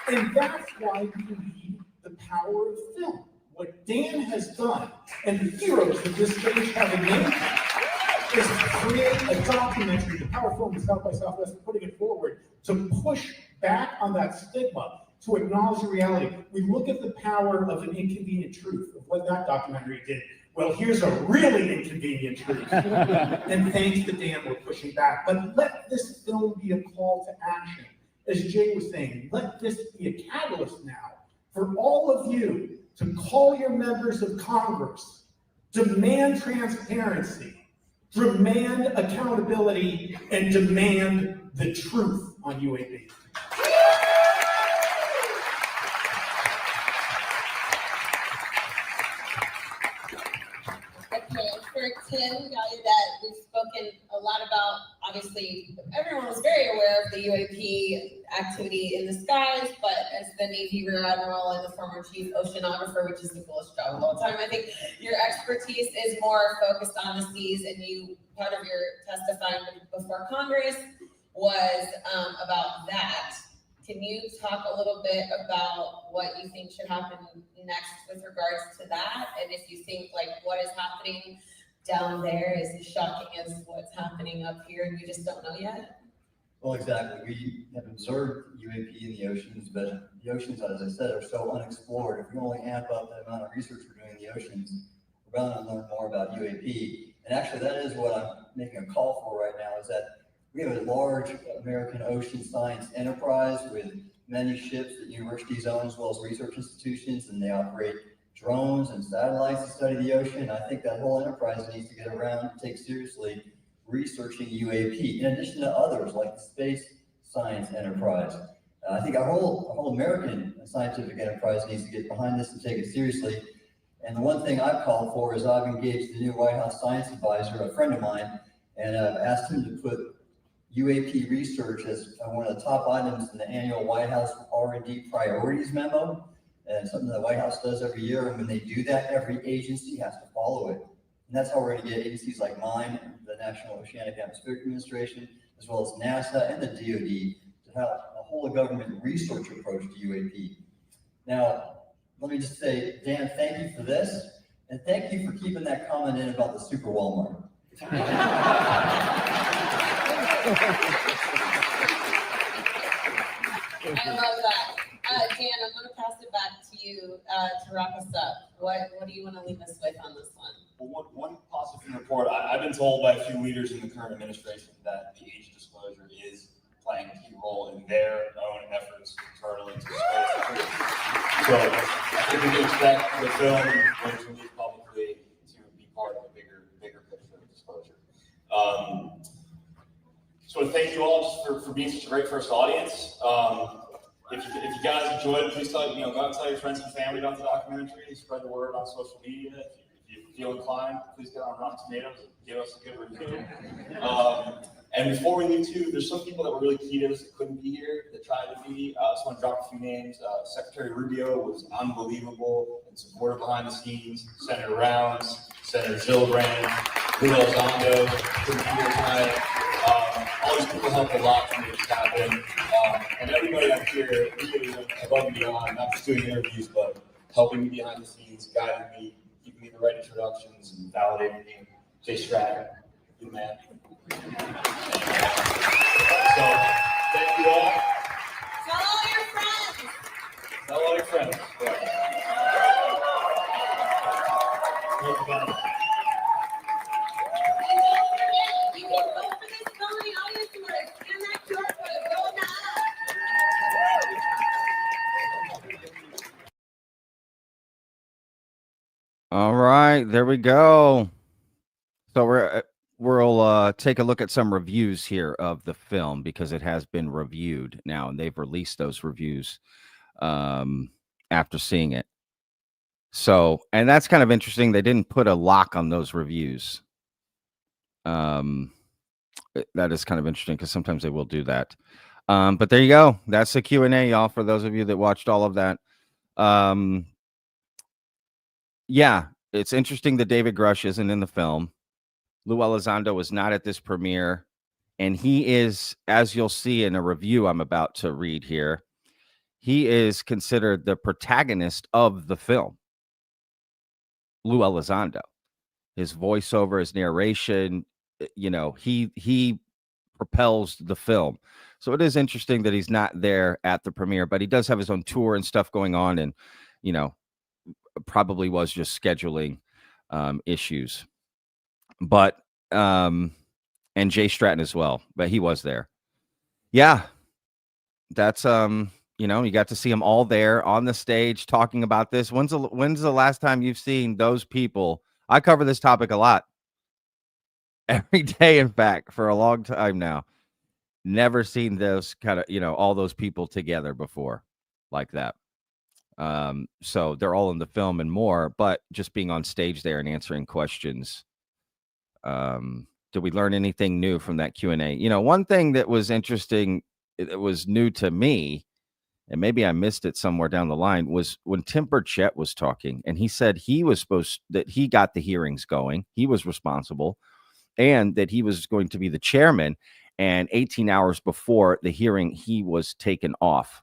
Speaker 21: And that's why we need the power of film. What Dan has done, and the heroes of this stage have enabled, is to create a documentary. The power of film is South by Southwest putting it forward to push back on that stigma, to acknowledge the reality. We look at the power of an inconvenient truth, of what that documentary did. Well, here's a really inconvenient truth. And thanks to Dan, we're pushing back. But let this film be a call to action. As Jay was saying, let this be a catalyst now for all of you to call your members of Congress, demand transparency, demand accountability, and demand the truth on UAP.
Speaker 15: Okay, for Tim, value that we've spoken a lot about. Obviously, everyone was very aware of the UAP activity in the skies, but as the Navy Rear Admiral and the former Chief Oceanographer, which is the coolest job of all time, I think your expertise is more focused on the seas, and part of your testifying before Congress was about that. Can you talk a little bit about what you think should happen next with regards to that? And if you think what is happening down there is as shocking as what's happening up here and you just don't know yet?
Speaker 3: Well, exactly. We have observed UAP in the oceans, but the oceans, as I said, are so unexplored. If we only amp up the amount of research we're doing in the oceans, we're bound to learn more about UAP. And actually, that is what I'm making a call for right now, is that we have a large American ocean science enterprise with many ships that universities own, as well as research institutions, and they operate drones and satellites to study the ocean. I think that whole enterprise needs to get around and take seriously researching UAP, in addition to others like the space science enterprise. I think our whole American scientific enterprise needs to get behind this and take it seriously. And the one thing I've called for is I've engaged the new White House science advisor, a friend of mine, and I've asked him to put UAP research as one of the top items in the annual White House R&D priorities memo, and something the White House does every year. And when they do that, every agency has to follow it. And that's how we're going to get agencies like mine, the National Oceanic Atmospheric Administration, as well as NASA and the DoD, to have a whole of government research approach to UAP. Now, let me just say, Dan, thank you for this, and thank you for keeping that comment in about the Super Walmart.
Speaker 15: I love that. Dan, I'm going to pass it back to you to wrap us up. What do you want to leave us with on this one?
Speaker 16: Well, one positive report. I've been told by a few leaders in the current administration that the age disclosure is playing a key role in their own efforts internally to disclose the truth. So I think we can expect the film, when it's released publicly, to be part of a bigger picture of disclosure. So thank you all just for being such a great first audience. If you guys enjoyed it, please go out and tell your friends and family about the documentary. Spread the word on social media. If you feel inclined, please get on Rotten Tomatoes and give us a good review. And before we leave too, there's some people that were really key to us that couldn't be here, that tried to be. I just want to drop a few names. Secretary Rubio was unbelievable and supportive behind the scenes. Senator Rounds, Senator Gillibrand, Lou Elizondo couldn't be here tonight. All these people helped a lot to make this happen. And everybody up here really went above and beyond, not just doing interviews, but helping me behind the scenes, guiding me, giving me the right introductions, and validating me. Jay Stratton, you man. So, thank you all.
Speaker 15: Tell all your friends.
Speaker 16: Tell all your friends. Yeah.
Speaker 15: You can vote for this film in the audience and scan that QR code. Go now.
Speaker 1: All right, there we go. So we'll take a look at some reviews here of the film because it has been reviewed now, and they've released those reviews after seeing it. So, and that's kind of interesting. They didn't put a lock on those reviews. That is kind of interesting because sometimes they will do that. But there you go. That's the Q&A, y'all, for those of you that watched all of that. Yeah, it's interesting that David Grush isn't in the film. Lou Elizondo was not at this premiere. And he is, as you'll see in a review I'm about to read here, He is considered the protagonist of the film, Lou Elizondo. His voiceover, his narration, he propels the film. So it is interesting that he's not there at the premiere, but he does have his own tour and stuff going on, and probably was just scheduling issues. But and Jay Stratton as well, but he was there. Yeah, that's you got to see them all there on the stage talking about this. When's the last time you've seen those people? I cover this topic a lot every day, in fact, for a long time now. Never seen those kind of, all those people together before like that. So they're all in the film and more, but just being on stage there and answering questions. Did we learn anything new from that Q&A? One thing that was interesting, it was new to me, and maybe I missed it somewhere down the line, was when Tim Burchett was talking, and he said that he got the hearings going. He was responsible, and that he was going to be the chairman. And 18 hours before the hearing, he was taken off.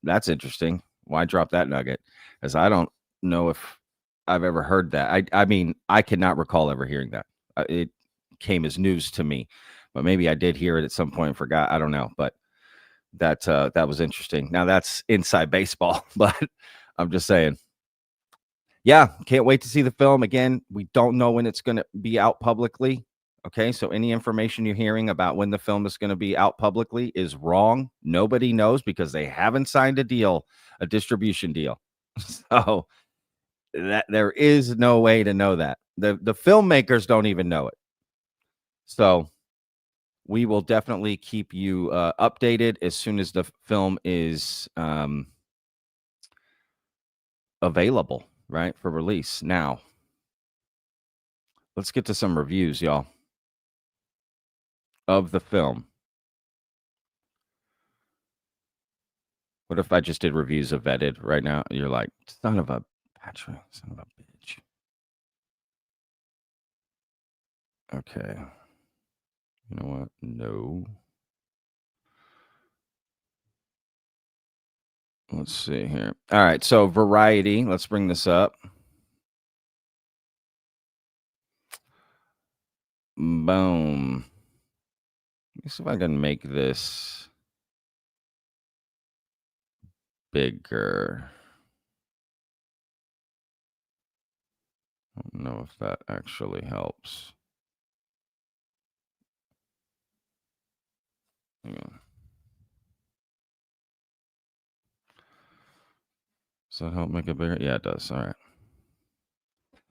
Speaker 1: That's interesting. Why drop that nugget? Because I don't know if I've ever heard that. I mean, I cannot recall ever hearing that. It came as news to me, but maybe I did hear it at some point and forgot. I don't know, but that was interesting. Now that's inside baseball, but I'm just saying. Yeah, can't wait to see the film. Again, we don't know when it's going to be out publicly. Okay, so any information you're hearing about when the film is going to be out publicly is wrong. Nobody knows because they haven't signed a distribution deal. So that there is no way to know that. The filmmakers don't even know it. So we will definitely keep you updated as soon as the film is available, right, for release. Now, let's get to some reviews, y'all, of the film. What if I just did reviews of Vetted right now? You're like, son of a Patrick, son of a bitch. Okay. You know what? No. Let's see here. All right. So Variety, let's bring this up. Boom. Let me see if I can make this bigger. I don't know if that actually helps. Hang on. Does that help make it bigger? Yeah, it does. All right.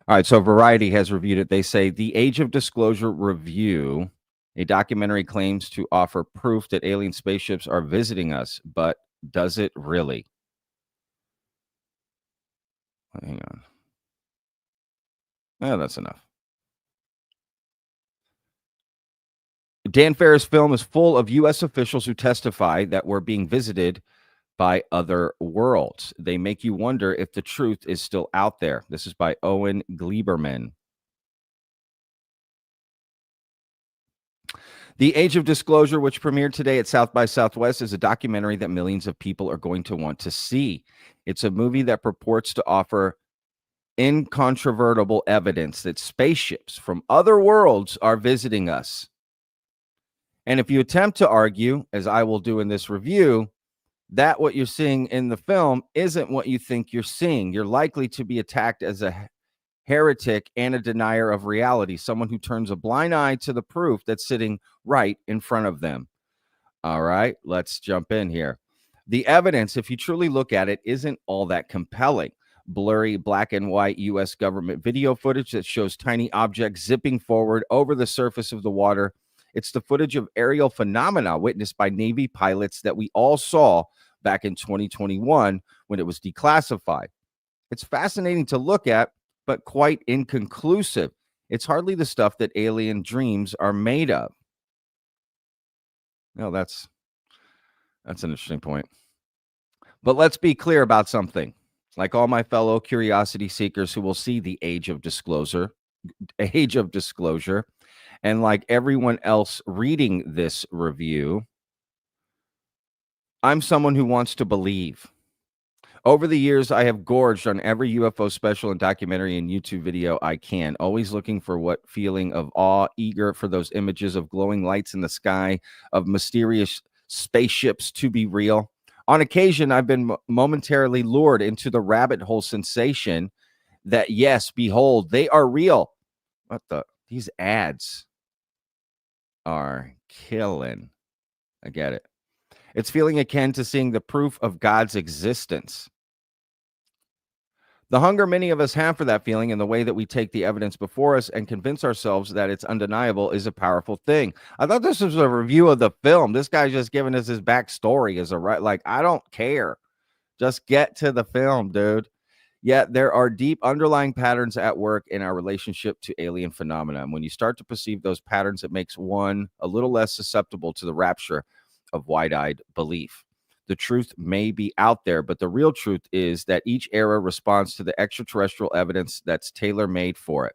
Speaker 1: All right. So Variety has reviewed it. They say the Age of Disclosure review, a documentary claims to offer proof that alien spaceships are visiting us, but does it really? Hang on. Oh, that's enough. Dan Ferris' film is full of U.S. officials who testify that we're being visited by other worlds. They make you wonder if the truth is still out there. This is by Owen Gleiberman. The Age of Disclosure, which premiered today at South by Southwest, is a documentary that millions of people are going to want to see. It's a movie that purports to offer incontrovertible evidence that spaceships from other worlds are visiting us. And if you attempt to argue, as I will do in this review, that what you're seeing in the film isn't what you think you're seeing, you're likely to be attacked as a heretic and a denier of reality, someone who turns a blind eye to the proof that's sitting right in front of them. All right, let's jump in here. The evidence, if you truly look at it, isn't all that compelling. Blurry black and white U.S. government video footage that shows tiny objects zipping forward over the surface of the water. It's the footage of aerial phenomena witnessed by Navy pilots that we all saw back in 2021 when it was declassified. It's fascinating to look at, but quite inconclusive. It's hardly the stuff that alien dreams are made of. No, that's an interesting point. But let's be clear about something. Like all my fellow curiosity seekers who will see the Age of Disclosure, and like everyone else reading this review, I'm someone who wants to believe. Over the years, I have gorged on every UFO special and documentary and YouTube video I can, always looking for what feeling of awe, eager for those images of glowing lights in the sky, of mysterious spaceships to be real. On occasion, I've been momentarily lured into the rabbit hole sensation that, yes, behold, they are real. What the? These ads are killing. I get it. It's feeling akin to seeing the proof of God's existence. The hunger many of us have for that feeling and the way that we take the evidence before us and convince ourselves that it's undeniable is a powerful thing. I thought this was a review of the film. This guy's just giving us his backstory as a right. Like, I don't care. Just get to the film, dude. Yet there are deep underlying patterns at work in our relationship to alien phenomena. And when you start to perceive those patterns, it makes one a little less susceptible to the rapture of wide-eyed belief. The truth may be out there, but the real truth is that each era responds to the extraterrestrial evidence that's tailor-made for it.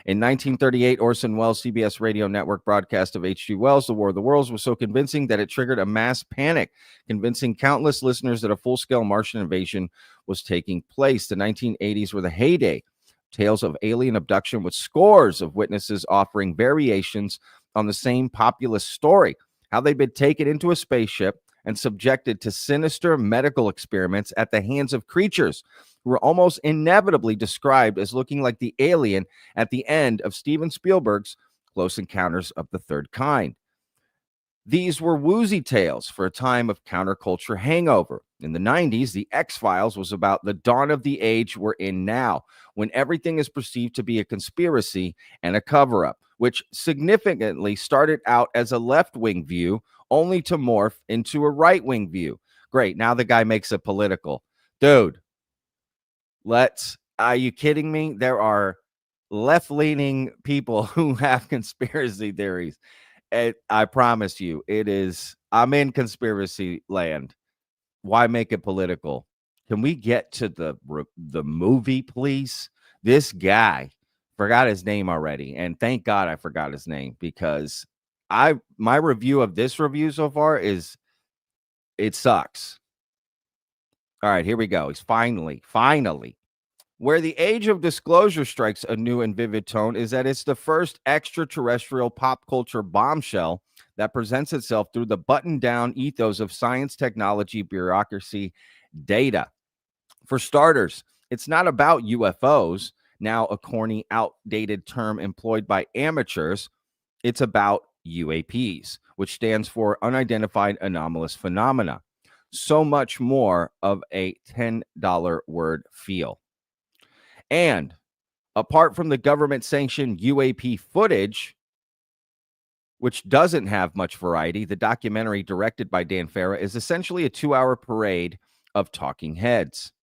Speaker 1: In 1938, Orson Welles' CBS radio network broadcast of H.G. Wells' The War of the Worlds was so convincing that it triggered a mass panic, convincing countless listeners that a full-scale Martian invasion was taking place. The 1980s were the heyday. Tales of alien abduction with scores of witnesses offering variations on the same populist story, how they'd been taken into a spaceship and subjected to sinister medical experiments at the hands of creatures who were almost inevitably described as looking like the alien at the end of Steven Spielberg's Close Encounters of the Third Kind. These were woozy tales for a time of counterculture hangover. In the 90s, The X-Files was about the dawn of the age we're in now, when everything is perceived to be a conspiracy and a cover-up, which significantly started out as a left-wing view, only to morph into a right-wing view. Great, now the guy makes it political. Dude, are you kidding me? There are left-leaning people who have conspiracy theories. And I promise you, I'm in conspiracy land. Why make it political? Can we get to the movie, please? This guy, forgot his name already, and thank God I forgot his name, because my review of this review so far is it sucks. All right, here we go. He's finally. Where the age of disclosure strikes a new and vivid tone is that it's the first extraterrestrial pop culture bombshell that presents itself through the buttoned-down ethos of science, technology, bureaucracy, data. For starters, it's not about UFOs, now a corny, outdated term employed by amateurs. It's about UAPs, which stands for Unidentified Anomalous Phenomena. So much more of a $10 word feel. And apart from the government-sanctioned UAP footage, which doesn't have much variety, the documentary directed by Dan Farah is essentially a 2-hour parade of talking heads.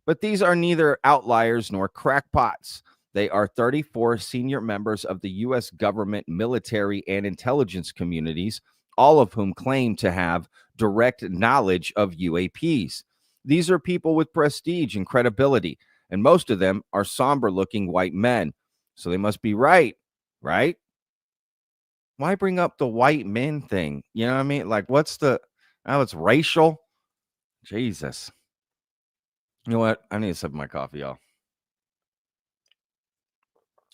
Speaker 1: But these are neither outliers nor crackpots. They are 34 senior members of the U.S. government, military, and intelligence communities, all of whom claim to have direct knowledge of UAPs. These are people with prestige and credibility, and most of them are somber-looking white men. So they must be right? Why bring up the white men thing? You know what I mean? Like, it's racial? Jesus. You know what? I need to sip my coffee, y'all.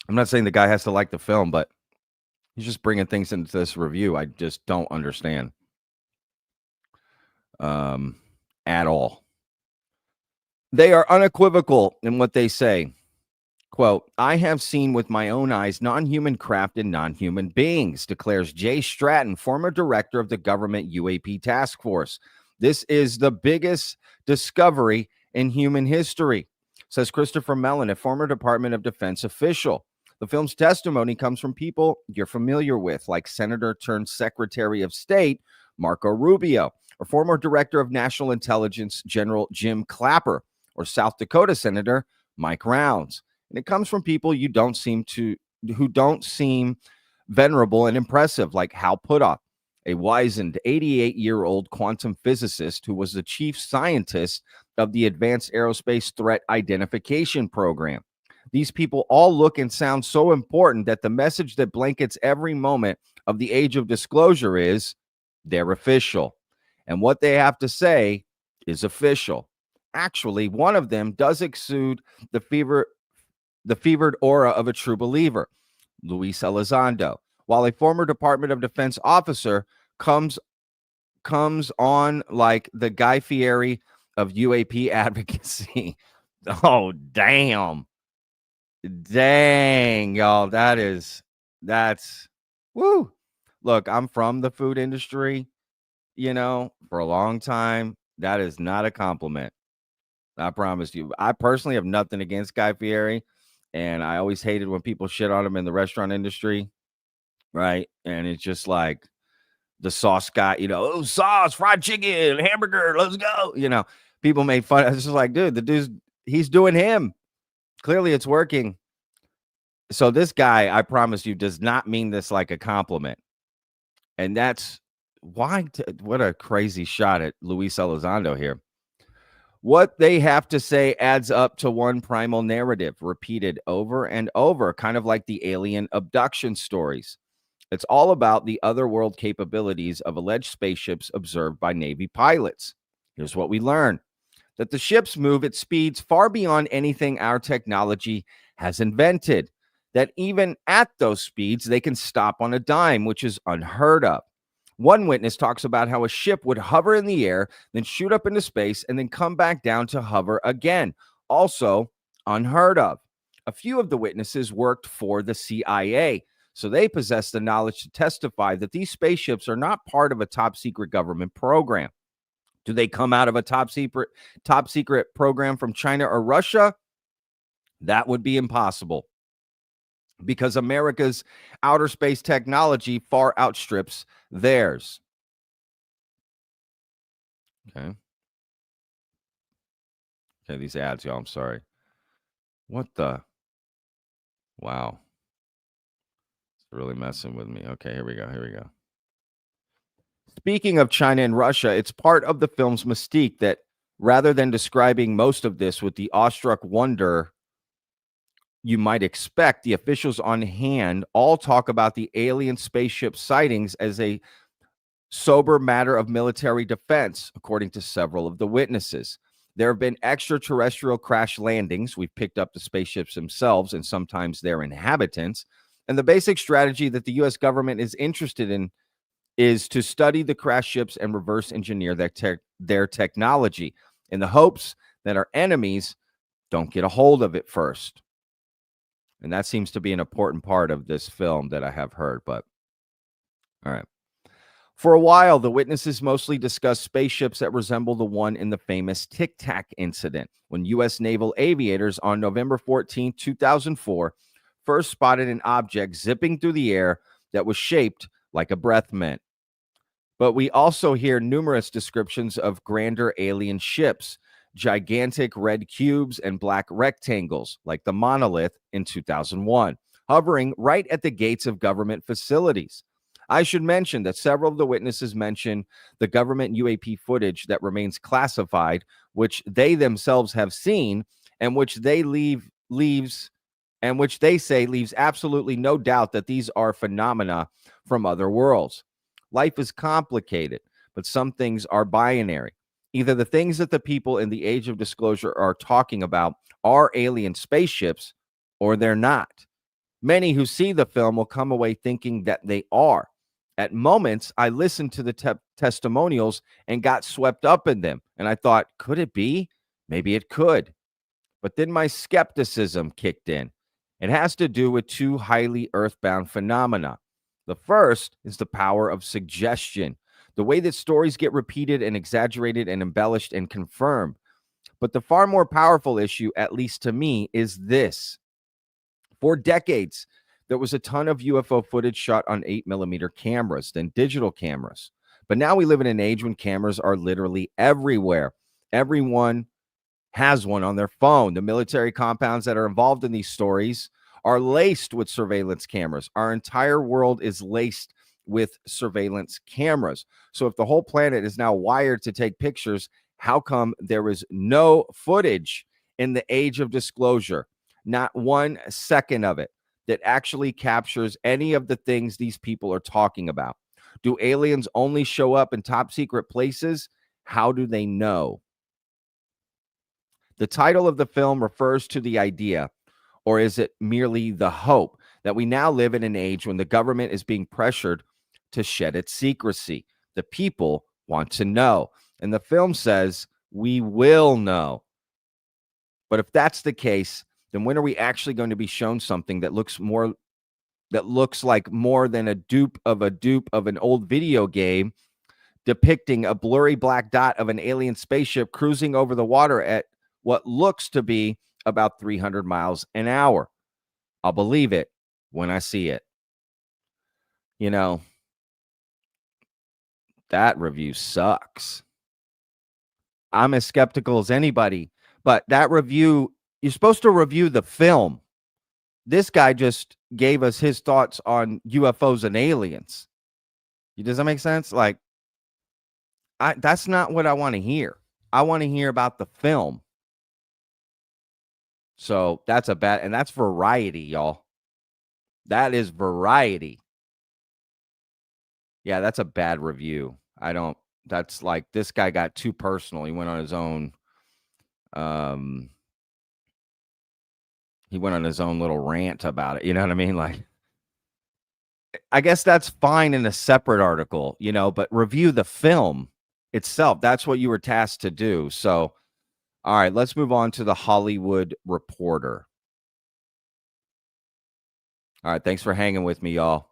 Speaker 1: I'm not saying the guy has to like the film, but he's just bringing things into this review I just don't understand at all. They are unequivocal in what they say. Quote, I have seen with my own eyes non-human craft and non-human beings, declares Jay Stratton, former director of the government UAP task force. This is the biggest discovery in human history, says Christopher Mellon, a former Department of Defense official. The film's testimony comes from people you're familiar with, like Senator turned Secretary of State Marco Rubio, or former Director of National Intelligence General Jim Clapper, or South Dakota Senator Mike Rounds. And it comes from people who don't seem venerable and impressive, like Hal Puthoff, a wizened 88-year-old quantum physicist who was the chief scientist of the Advanced Aerospace Threat Identification Program. These people all look and sound so important that the message that blankets every moment of the age of disclosure is they're official. And what they have to say is official. Actually, one of them does exude the fevered aura of a true believer, Luis Elizondo, while a former Department of Defense officer comes on like the Guy Fieri of UAP advocacy. Oh, damn, y'all. That's woo. Look, I'm from the food industry, for a long time. That is not a compliment. I promise you. I personally have nothing against Guy Fieri, and I always hated when people shit on him in the restaurant industry, right? And it's just like the sauce guy, oh, sauce, fried chicken, hamburger, let's go. People made fun. It's just like, dude, he's doing him. Clearly it's working. So this guy, I promise you, does not mean this like a compliment. And that's why, what a crazy shot at Luis Elizondo here. What they have to say adds up to one primal narrative, repeated over and over, kind of like the alien abduction stories. It's all about the otherworld capabilities of alleged spaceships observed by Navy pilots. Here's what we learn: that the ships move at speeds far beyond anything our technology has invented, that even at those speeds, they can stop on a dime, which is unheard of. One witness talks about how a ship would hover in the air, then shoot up into space, and then come back down to hover again. Also unheard of. A few of the witnesses worked for the CIA, so they possess the knowledge to testify that these spaceships are not part of a top secret government program. Do they come out of a top secret program from China or Russia? That would be impossible, because America's outer space technology far outstrips theirs. Okay, these ads, y'all, I'm sorry. What the? Wow. It's really messing with me. Okay, here we go. Speaking of China and Russia, it's part of the film's mystique that rather than describing most of this with the awestruck wonder you might expect, the officials on hand all talk about the alien spaceship sightings as a sober matter of military defense, according to several of the witnesses. There have been extraterrestrial crash landings. We've picked up the spaceships themselves and sometimes their inhabitants. And the basic strategy that the U.S. government is interested in is to study the crash ships and reverse engineer their technology in the hopes that our enemies don't get a hold of it first. And that seems to be an important part of this film that I have heard. But all right. For a while, the witnesses mostly discussed spaceships that resemble the one in the famous Tic Tac incident, when U.S. naval aviators on November 14, 2004, first spotted an object zipping through the air that was shaped like a breath mint. But we also hear numerous descriptions of grander alien ships, gigantic red cubes and black rectangles, like the monolith in 2001, hovering right at the gates of government facilities. I should mention that several of the witnesses mention the government UAP footage that remains classified, which they themselves have seen, and which they leaves absolutely no doubt that these are phenomena from other worlds. Life is complicated, but some things are binary. Either the things that the people in the age of disclosure are talking about are alien spaceships, or they're not. Many who see the film will come away thinking that they are. At moments, I listened to the testimonials and got swept up in them. And I thought, could it be? Maybe it could. But then my skepticism kicked in. It has to do with two highly earthbound phenomena. The first is the power of suggestion, the way that stories get repeated and exaggerated and embellished and confirmed. But the far more powerful issue, at least to me, is this. For decades, there was a ton of UFO footage shot on 8mm cameras, then digital cameras. But now we live in an age when cameras are literally everywhere. Everyone has one on their phone. The military compounds that are involved in these stories are laced with surveillance cameras. Our entire world is laced with surveillance cameras. So if the whole planet is now wired to take pictures, how come there is no footage in the age of disclosure? Not 1 second of it that actually captures any of the things these people are talking about. Do aliens only show up in top secret places? How do they know? The title of the film refers to the idea, or is it merely the hope, that we now live in an age when the government is being pressured to shed its secrecy? The people want to know. And the film says, we will know. But if that's the case, then when are we actually going to be shown something that looks like more than a dupe of an old video game depicting a blurry black dot of an alien spaceship cruising over the water at what looks to be about 300 miles an hour? I'll believe it when I see it. You know, that review sucks. I'm as skeptical as anybody, but that review, you're supposed to review the film. This guy just gave us his thoughts on UFOs and aliens. Does that make sense? Like, that's not what I want to hear. I want to hear about the film. So that's a bad, and that's Variety, y'all. That is Variety. Yeah, that's a bad review. That's like, this guy got too personal. He went on his own. He went on his own little rant about it. You know what I mean? Like, I guess that's fine in a separate article, but review the film itself. That's what you were tasked to do. So, all right, let's move on to the Hollywood Reporter. All right, thanks for hanging with me, y'all.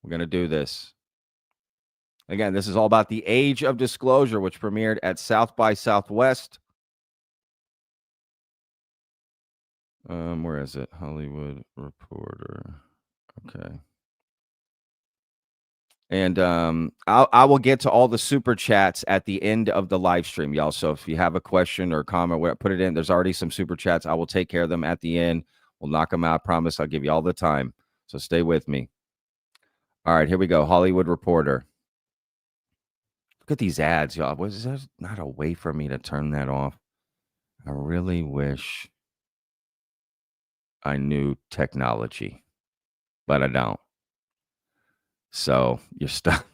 Speaker 1: We're going to do this. Again, this is all about The Age of Disclosure, which premiered at South by Southwest. Where is it? Hollywood Reporter. Okay. And I will get to all the super chats at the end of the live stream, y'all. So if you have a question or comment, put it in. There's already some super chats. I will take care of them at the end. We'll knock them out. I promise I'll give you all the time. So stay with me. All right, here we go. Hollywood Reporter. Look at these ads, y'all. Was there not a way for me to turn that off? I really wish I knew technology, but I don't. So you're stuck.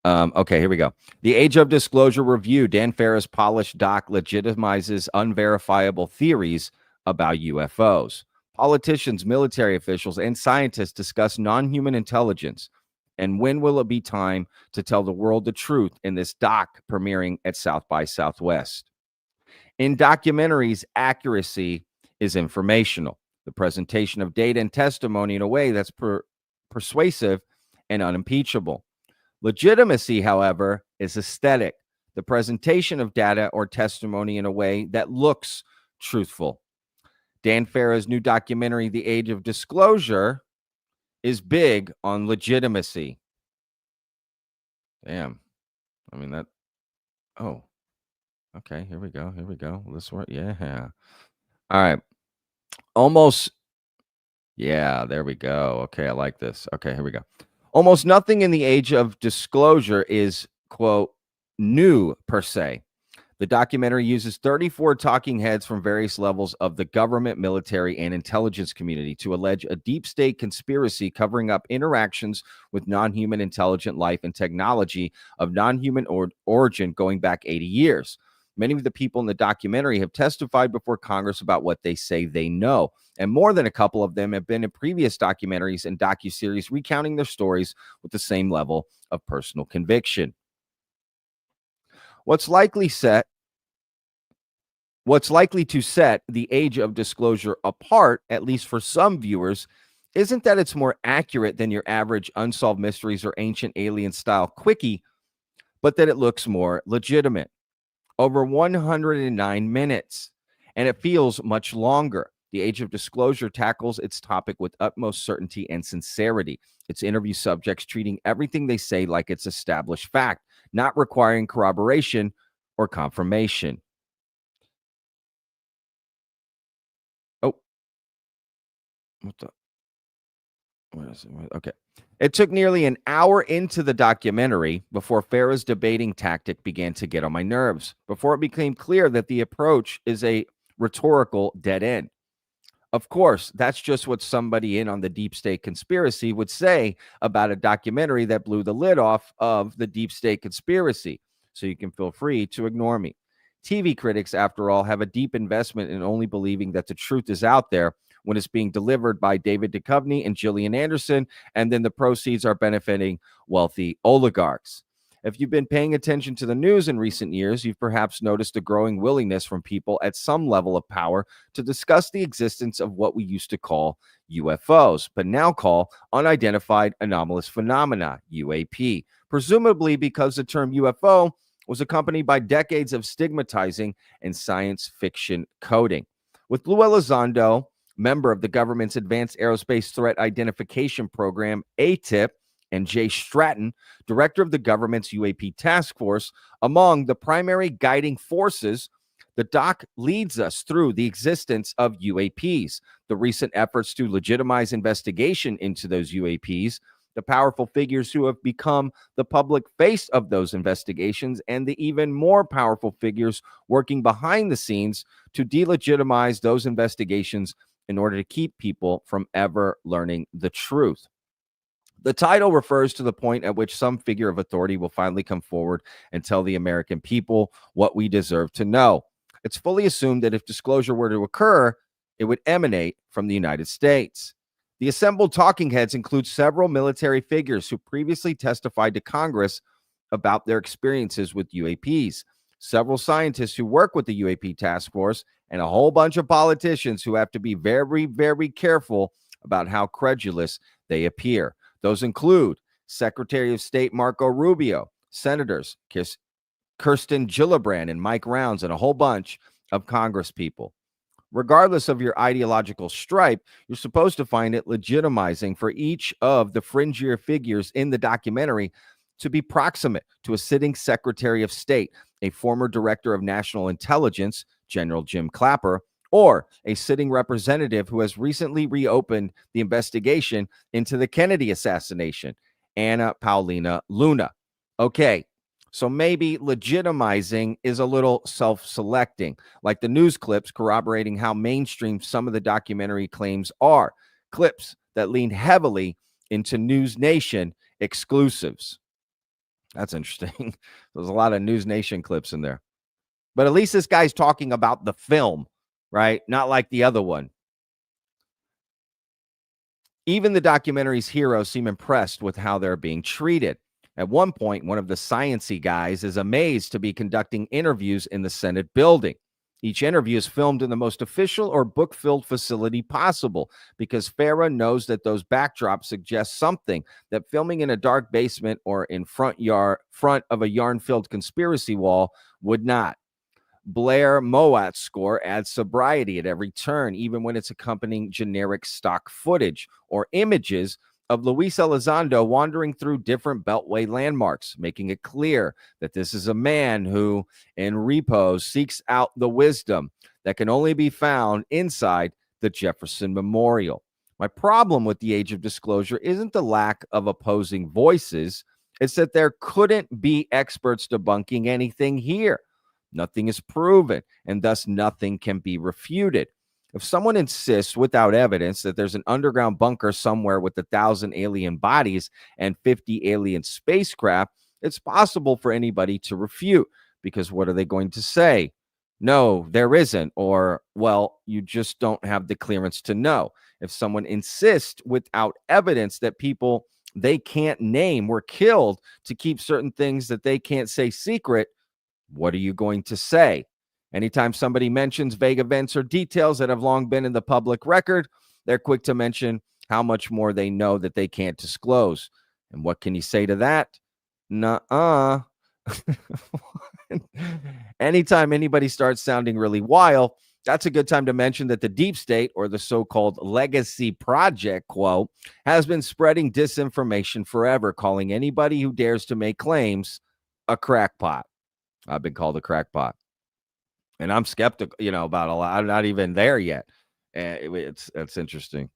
Speaker 1: Okay, here we go. The Age of Disclosure Review. Dan Farrah's polished doc legitimizes unverifiable theories about UFOs. Politicians, military officials, and scientists discuss non-human intelligence. And when will it be time to tell the world the truth in this doc premiering at South by Southwest? In documentaries, accuracy is informational. The presentation of data and testimony in a way that's persuasive and unimpeachable. Legitimacy, however, is aesthetic. The presentation of data or testimony in a way that looks truthful. Dan Farrah's new documentary, The Age of Disclosure, is big on legitimacy. Damn. I mean, that. Oh. Okay, here we go. Here we go. This one. Yeah. All right. Almost. Yeah, there we go. Okay, I like this. Okay, here we go. Almost nothing in The Age of Disclosure is, quote, new per se. The documentary uses 34 talking heads from various levels of the government, military, and intelligence community to allege a deep state conspiracy covering up interactions with non-human intelligent life and technology of non-human origin going back 80 years. Many of the people in the documentary have testified before Congress about what they say they know. And more than a couple of them have been in previous documentaries and docuseries recounting their stories with the same level of personal conviction. What's likely to set The Age of Disclosure apart, at least for some viewers, isn't that it's more accurate than your average Unsolved Mysteries or Ancient Alien style quickie, but that it looks more legitimate. Over 109 minutes, and it feels much longer. The Age of Disclosure tackles its topic with utmost certainty and sincerity. Its interview subjects treating everything they say like it's established fact, not requiring corroboration or confirmation. Oh, what is it? Okay. It took nearly an hour into the documentary before Farrah's debating tactic began to get on my nerves, before it became clear that the approach is a rhetorical dead end. Of course, that's just what somebody in on the deep state conspiracy would say about a documentary that blew the lid off of the deep state conspiracy. So you can feel free to ignore me. TV critics, after all, have a deep investment in only believing that the truth is out there when it's being delivered by David Duchovny and Gillian Anderson, and then the proceeds are benefiting wealthy oligarchs. If you've been paying attention to the news in recent years, you've perhaps noticed a growing willingness from people at some level of power to discuss the existence of what we used to call UFOs, but now call unidentified anomalous phenomena, UAP, presumably because the term UFO was accompanied by decades of stigmatizing and science fiction coding. With Lou Elizondo, member of the government's Advanced Aerospace Threat Identification Program, ATIP, and Jay Stratton, director of the government's UAP task force, among the primary guiding forces, the doc leads us through the existence of UAPs, the recent efforts to legitimize investigation into those UAPs, the powerful figures who have become the public face of those investigations, and the even more powerful figures working behind the scenes to delegitimize those investigations in order to keep people from ever learning the truth. The title refers to the point at which some figure of authority will finally come forward and tell the American people what we deserve to know. It's fully assumed that if disclosure were to occur, it would emanate from the United States. The assembled talking heads include several military figures who previously testified to Congress about their experiences with UAPs, several scientists who work with the UAP task force, and a whole bunch of politicians who have to be very, very careful about how credulous they appear. Those include Secretary of State Marco Rubio, Senators Kirsten Gillibrand and Mike Rounds, and a whole bunch of Congress people. Regardless of your ideological stripe, you're supposed to find it legitimizing for each of the fringier figures in the documentary to be proximate to a sitting Secretary of State, a former Director of National Intelligence, General Jim Clapper, or a sitting representative who has recently reopened the investigation into the Kennedy assassination, Anna Paulina Luna. Okay, so maybe legitimizing is a little self-selecting, like the news clips corroborating how mainstream some of the documentary claims are, clips that lean heavily into News Nation exclusives. That's interesting. There's a lot of News Nation clips in there. But at least this guy's talking about the film, right? Not like the other one. Even the documentary's heroes seem impressed with how they're being treated. At one point, one of the science-y guys is amazed to be conducting interviews in the Senate building. Each interview is filmed in the most official or book-filled facility possible because Farah knows that those backdrops suggest something that filming in a dark basement or in front of a yarn-filled conspiracy wall would not. Blair Mowat's score adds sobriety at every turn, even when it's accompanying generic stock footage or images of Luis Elizondo wandering through different Beltway landmarks, making it clear that this is a man who, in repose, seeks out the wisdom that can only be found inside the Jefferson Memorial. My problem with the age of disclosure isn't the lack of opposing voices. It's that there couldn't be experts debunking anything here. Nothing is proven, and thus nothing can be refuted. If someone insists without evidence that there's an underground bunker somewhere with 1,000 alien bodies and 50 alien spacecraft, it's possible for anybody to refute, because what are they going to say? No, there isn't, or, well, you just don't have the clearance to know. If someone insists without evidence that people they can't name were killed to keep certain things that they can't say secret, what are you going to say? Anytime somebody mentions vague events or details that have long been in the public record, they're quick to mention how much more they know that they can't disclose. And what can you say to that? Nuh-uh. Anytime anybody starts sounding really wild, that's a good time to mention that the deep state, or the so-called legacy project, quote, has been spreading disinformation forever, calling anybody who dares to make claims a crackpot. I've been called a crackpot. And I'm skeptical, about a lot. I'm not even there yet. It's interesting.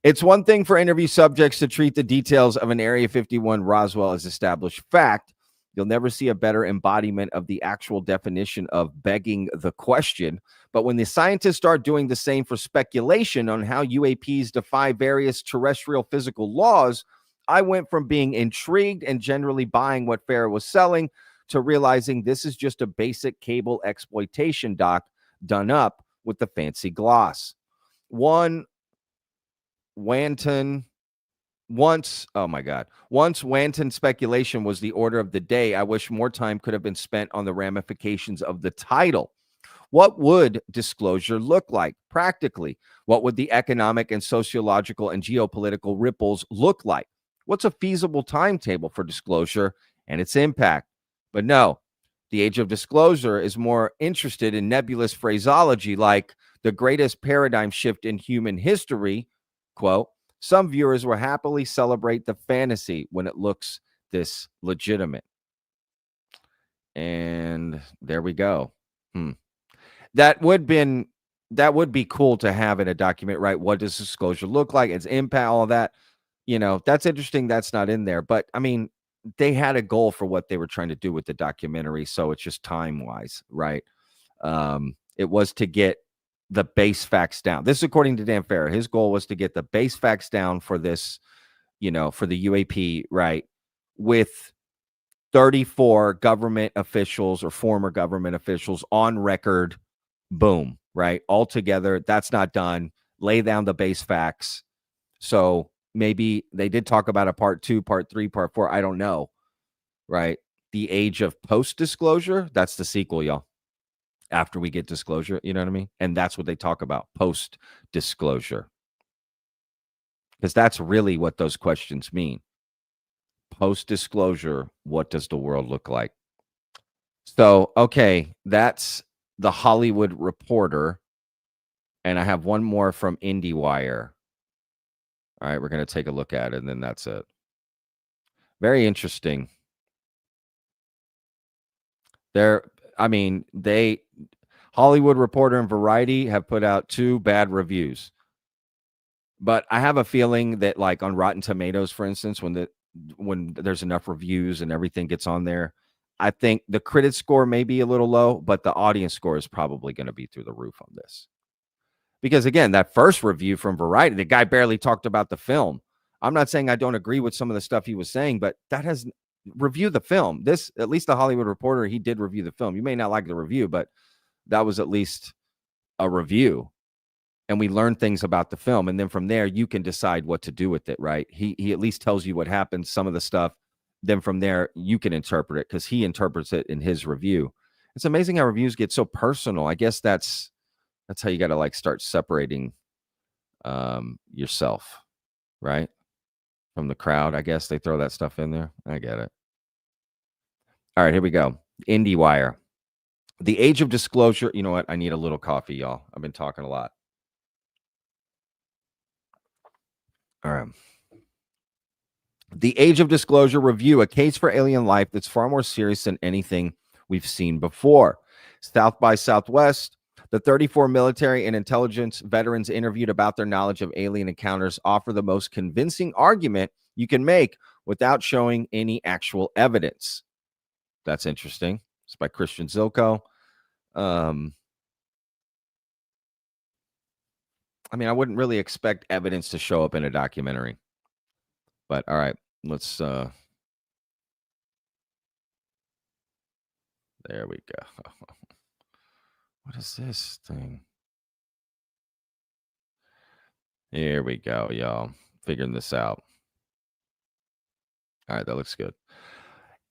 Speaker 1: It's one thing for interview subjects to treat the details of an Area 51 Roswell as established fact. You'll never see a better embodiment of the actual definition of begging the question. But when the scientists start doing the same for speculation on how UAPs defy various terrestrial physical laws, I went from being intrigued and generally buying what Farah was selling to realizing this is just a basic cable exploitation doc done up with the fancy gloss. Once wanton speculation was the order of the day, I wish more time could have been spent on the ramifications of the title. What would disclosure look like practically? What would the economic and sociological and geopolitical ripples look like? What's a feasible timetable for disclosure and its impact? But no, the age of disclosure is more interested in nebulous phraseology like the greatest paradigm shift in human history. Quote, some viewers will happily celebrate the fantasy when it looks this legitimate. And there we go. That would be cool to have in a document, right? What does disclosure look like? Its impact, all of that. You know, that's interesting. That's not in there. But I mean, they had a goal for what they were trying to do with the documentary. So it's just time-wise, right? It was to get the base facts down. This is according to Dan Farrer. His goal was to get the base facts down for this, you know, for the UAP, right? With 34 government officials or former government officials on record. Boom, right? All together. That's not done. Lay down the base facts. So maybe they did talk about a part 2, part 3, part 4. I don't know, right? The age of post-disclosure. That's the sequel, y'all. After we get disclosure, you know what I mean? And that's what they talk about, post-disclosure. Because that's really what those questions mean. Post-disclosure, what does the world look like? So, okay, that's the Hollywood Reporter. And I have one more from IndieWire. All right, we're going to take a look at it, and then that's it. Very interesting. Hollywood Reporter and Variety have put out 2 bad reviews. But I have a feeling that, like on Rotten Tomatoes, for instance, when there's enough reviews and everything gets on there, I think the critic score may be a little low, but the audience score is probably going to be through the roof on this. Because again, that first review from Variety, the guy barely talked about the film. I'm not saying I don't agree with some of the stuff he was saying, but that has review the film. This, at least the Hollywood Reporter, he did review the film. You may not like the review, but that was at least a review. And we learned things about the film. And then from there, you can decide what to do with it, right? He at least tells you what happens, some of the stuff. Then from there, you can interpret it because he interprets it in his review. It's amazing how reviews get so personal. I guess that's how you got to like start separating yourself, right? From the crowd. I guess they throw that stuff in there. I get it. All right, here we go. IndieWire. The age of disclosure. You know what? I need a little coffee, y'all. I've been talking a lot. All right. The Age of Disclosure Review, a case for alien life that's far more serious than anything we've seen before. South by Southwest, the 34 military and intelligence veterans interviewed about their knowledge of alien encounters offer the most convincing argument you can make without showing any actual evidence. That's interesting. It's by Christian Zilko. I mean, I wouldn't really expect evidence to show up in a documentary. But all right, let's there we go. What is this thing? Here we go, y'all. Figuring this out. All right, that looks good.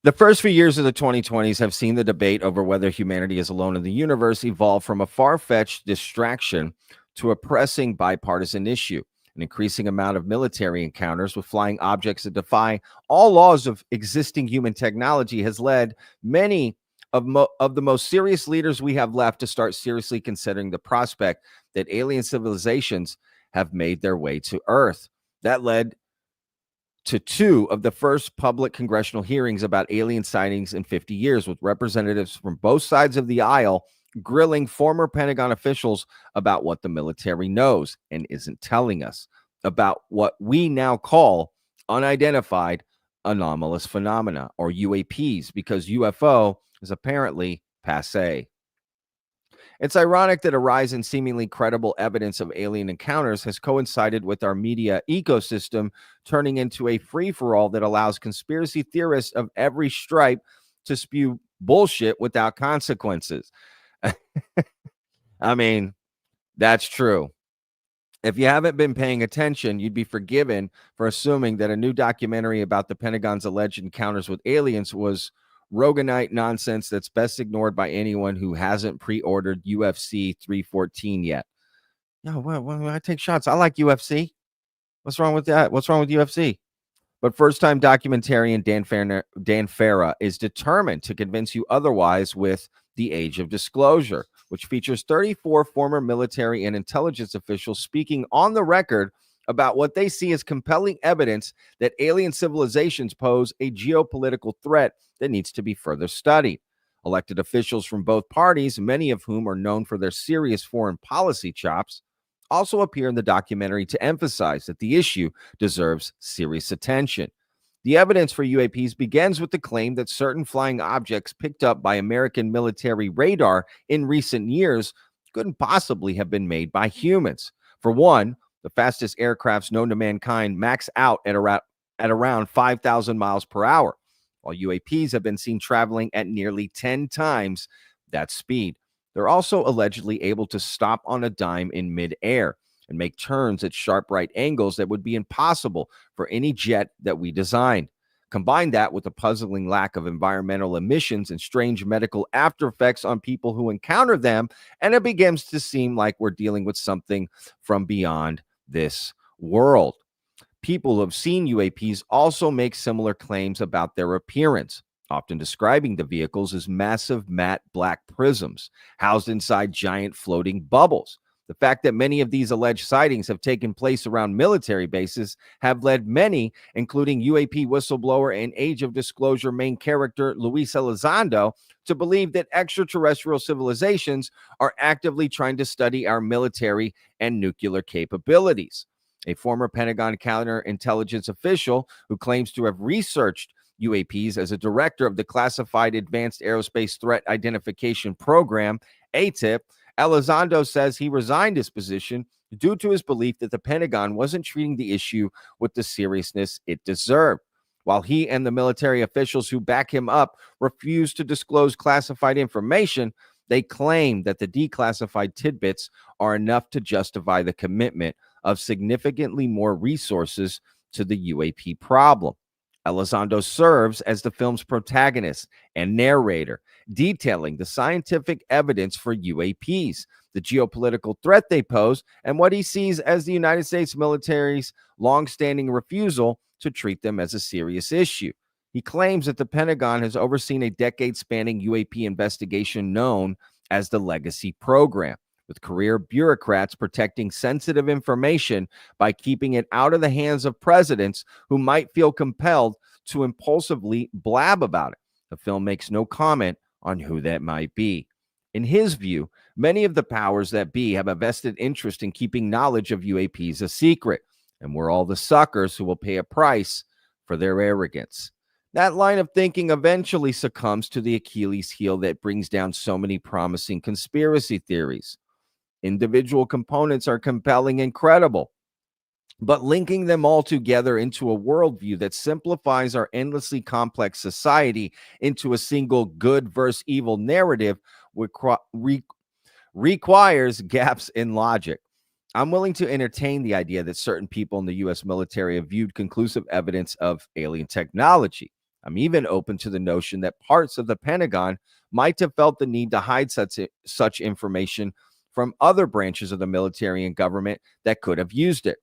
Speaker 1: The first few years of the 2020s have seen the debate over whether humanity is alone in the universe evolve from a far-fetched distraction to a pressing bipartisan issue. An increasing amount of military encounters with flying objects that defy all laws of existing human technology has led many of the most serious leaders we have left to start seriously considering the prospect that alien civilizations have made their way to Earth. That led to 2 of the first public congressional hearings about alien sightings in 50 years, with representatives from both sides of the aisle grilling former Pentagon officials about what the military knows and isn't telling us about what we now call unidentified anomalous phenomena, or UAPs, because UFO is apparently passé. It's ironic that a rise in seemingly credible evidence of alien encounters has coincided with our media ecosystem turning into a free-for-all that allows conspiracy theorists of every stripe to spew bullshit without consequences. I mean, that's true. If you haven't been paying attention, you'd be forgiven for assuming that a new documentary about the Pentagon's alleged encounters with aliens was Roganite nonsense that's best ignored by anyone who hasn't pre-ordered UFC 314 yet. No, well, I take shots. I like UFC. What's wrong with that? What's wrong with UFC? But first-time documentarian Dan Farah is determined to convince you otherwise with The Age of Disclosure, which features 34 former military and intelligence officials speaking on the record about what they see as compelling evidence that alien civilizations pose a geopolitical threat that needs to be further studied. Elected officials from both parties, many of whom are known for their serious foreign policy chops, also appear in the documentary to emphasize that the issue deserves serious attention. The evidence for UAPs begins with the claim that certain flying objects picked up by American military radar in recent years couldn't possibly have been made by humans. For one, the fastest aircrafts known to mankind max out at around 5,000 miles per hour, while UAPs have been seen traveling at nearly 10 times that speed. They're also allegedly able to stop on a dime in midair and make turns at sharp right angles that would be impossible for any jet that we designed. Combine that with the puzzling lack of environmental emissions and strange medical after effects on people who encounter them, and it begins to seem like we're dealing with something from beyond this world. People who have seen UAPs also make similar claims about their appearance, often describing the vehicles as massive matte black prisms housed inside giant floating bubbles. The fact that many of these alleged sightings have taken place around military bases have led many, including UAP whistleblower and Age of Disclosure main character Luis Elizondo, to believe that extraterrestrial civilizations are actively trying to study our military and nuclear capabilities. A former Pentagon counterintelligence official who claims to have researched UAPs as a director of the Classified Advanced Aerospace Threat Identification Program, ATIP, Elizondo says he resigned his position due to his belief that the Pentagon wasn't treating the issue with the seriousness it deserved. While he and the military officials who back him up refuse to disclose classified information, they claim that the declassified tidbits are enough to justify the commitment of significantly more resources to the UAP problem. Elizondo serves as the film's protagonist and narrator, detailing the scientific evidence for UAPs, the geopolitical threat they pose, and what he sees as the United States military's longstanding refusal to treat them as a serious issue. He claims that the Pentagon has overseen a decade-spanning UAP investigation known as the Legacy Program, with career bureaucrats protecting sensitive information by keeping it out of the hands of presidents who might feel compelled to impulsively blab about it. The film makes no comment on who that might be. In his view, many of the powers that be have a vested interest in keeping knowledge of UAPs a secret, and we're all the suckers who will pay a price for their arrogance. That line of thinking eventually succumbs to the Achilles heel that brings down so many promising conspiracy theories. Individual components are compelling and credible, but linking them all together into a worldview that simplifies our endlessly complex society into a single good versus evil narrative requires gaps in logic. I'm willing to entertain the idea that certain people in the U.S. military have viewed conclusive evidence of alien technology. I'm even open to the notion that parts of the Pentagon might have felt the need to hide such information from other branches of the military and government that could have used it.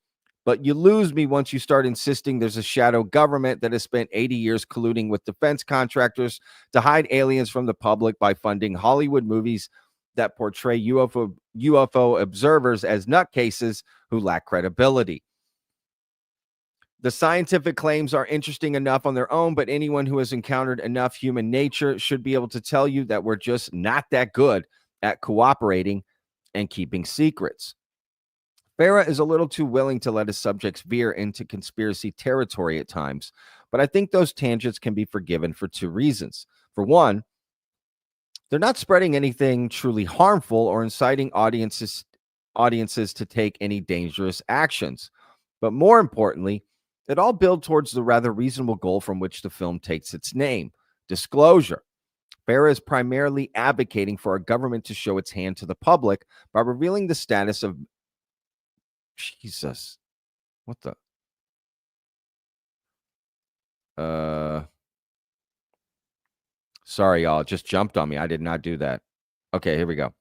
Speaker 1: But you lose me once you start insisting there's a shadow government that has spent 80 years colluding with defense contractors to hide aliens from the public by funding Hollywood movies that portray UFO observers as nutcases who lack credibility. The scientific claims are interesting enough on their own, but anyone who has encountered enough human nature should be able to tell you that we're just not that good at cooperating and keeping secrets. Farah is a little too willing to let his subjects veer into conspiracy territory at times, but I think those tangents can be forgiven for two reasons. For one, they're not spreading anything truly harmful or inciting audiences to take any dangerous actions. But more importantly, it all builds towards the rather reasonable goal from which the film takes its name: disclosure. FARA is primarily advocating for our government to show its hand to the public by revealing the status of Jesus. What the? Sorry, y'all. It just jumped on me. I did not do that. Okay, here we go.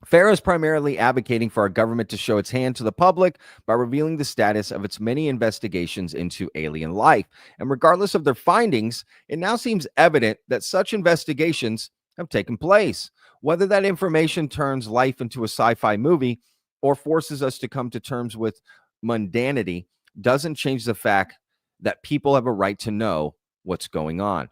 Speaker 1: FARA is primarily advocating for our government to show its hand to the public by revealing the status of its many investigations into alien life. And regardless of their findings, it now seems evident that such investigations have taken place. Whether that information turns life into a sci-fi movie or forces us to come to terms with mundanity doesn't change the fact that people have a right to know what's going on.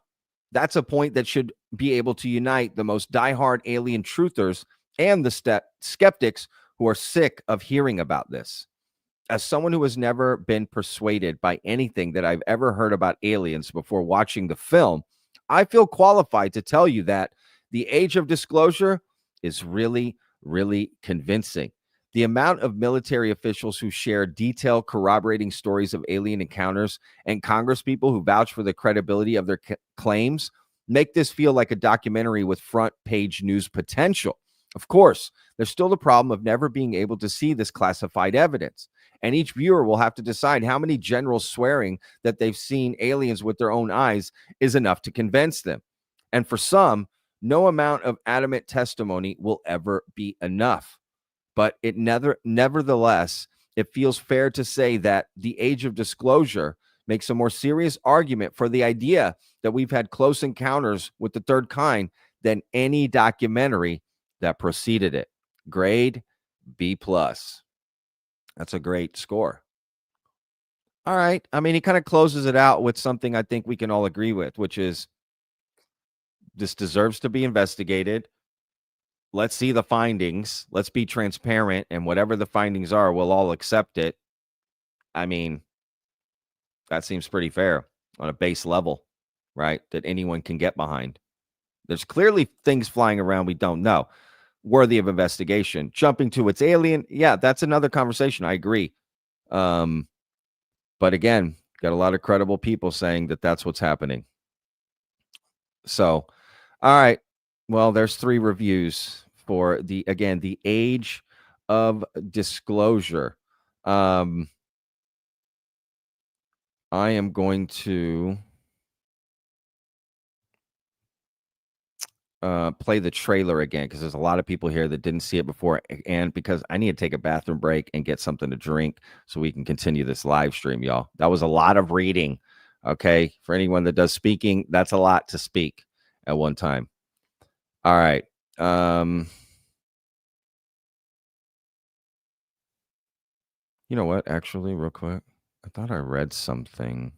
Speaker 1: That's a point that should be able to unite the most diehard alien truthers and the skeptics who are sick of hearing about this. As someone who has never been persuaded by anything that I've ever heard about aliens before watching the film, I feel qualified to tell you that the age of disclosure is really, really convincing. The amount of military officials who share detailed corroborating stories of alien encounters and congresspeople who vouch for the credibility of their claims make this feel like a documentary with front page news potential. Of course, there's still the problem of never being able to see this classified evidence. And each viewer will have to decide how many generals swearing that they've seen aliens with their own eyes is enough to convince them. And for some, no amount of adamant testimony will ever be enough. But nevertheless, it feels fair to say that the age of disclosure makes a more serious argument for the idea that we've had close encounters with the third kind than any documentary that preceded it. Grade B+. That's a great score. All right. I mean, he kind of closes it out with something I think we can all agree with, which is this deserves to be investigated. Let's see the findings. Let's be transparent. And whatever the findings are, we'll all accept it. I mean, that seems pretty fair on a base level, right? That anyone can get behind. There's clearly things flying around we don't know, worthy of investigation. Jumping to its alien, yeah, that's another conversation. I agree. But again, got a lot of credible people saying that that's what's happening. So, all right. Well, there's 3 reviews for the age of disclosure. I am going to play the trailer again because there's a lot of people here that didn't see it before, and because I need to take a bathroom break and get something to drink so we can continue this live stream, y'all. That was a lot of reading. Okay, for anyone that does speaking, that's a lot to speak at one time. All right. You know what? Actually, real quick, I thought I read something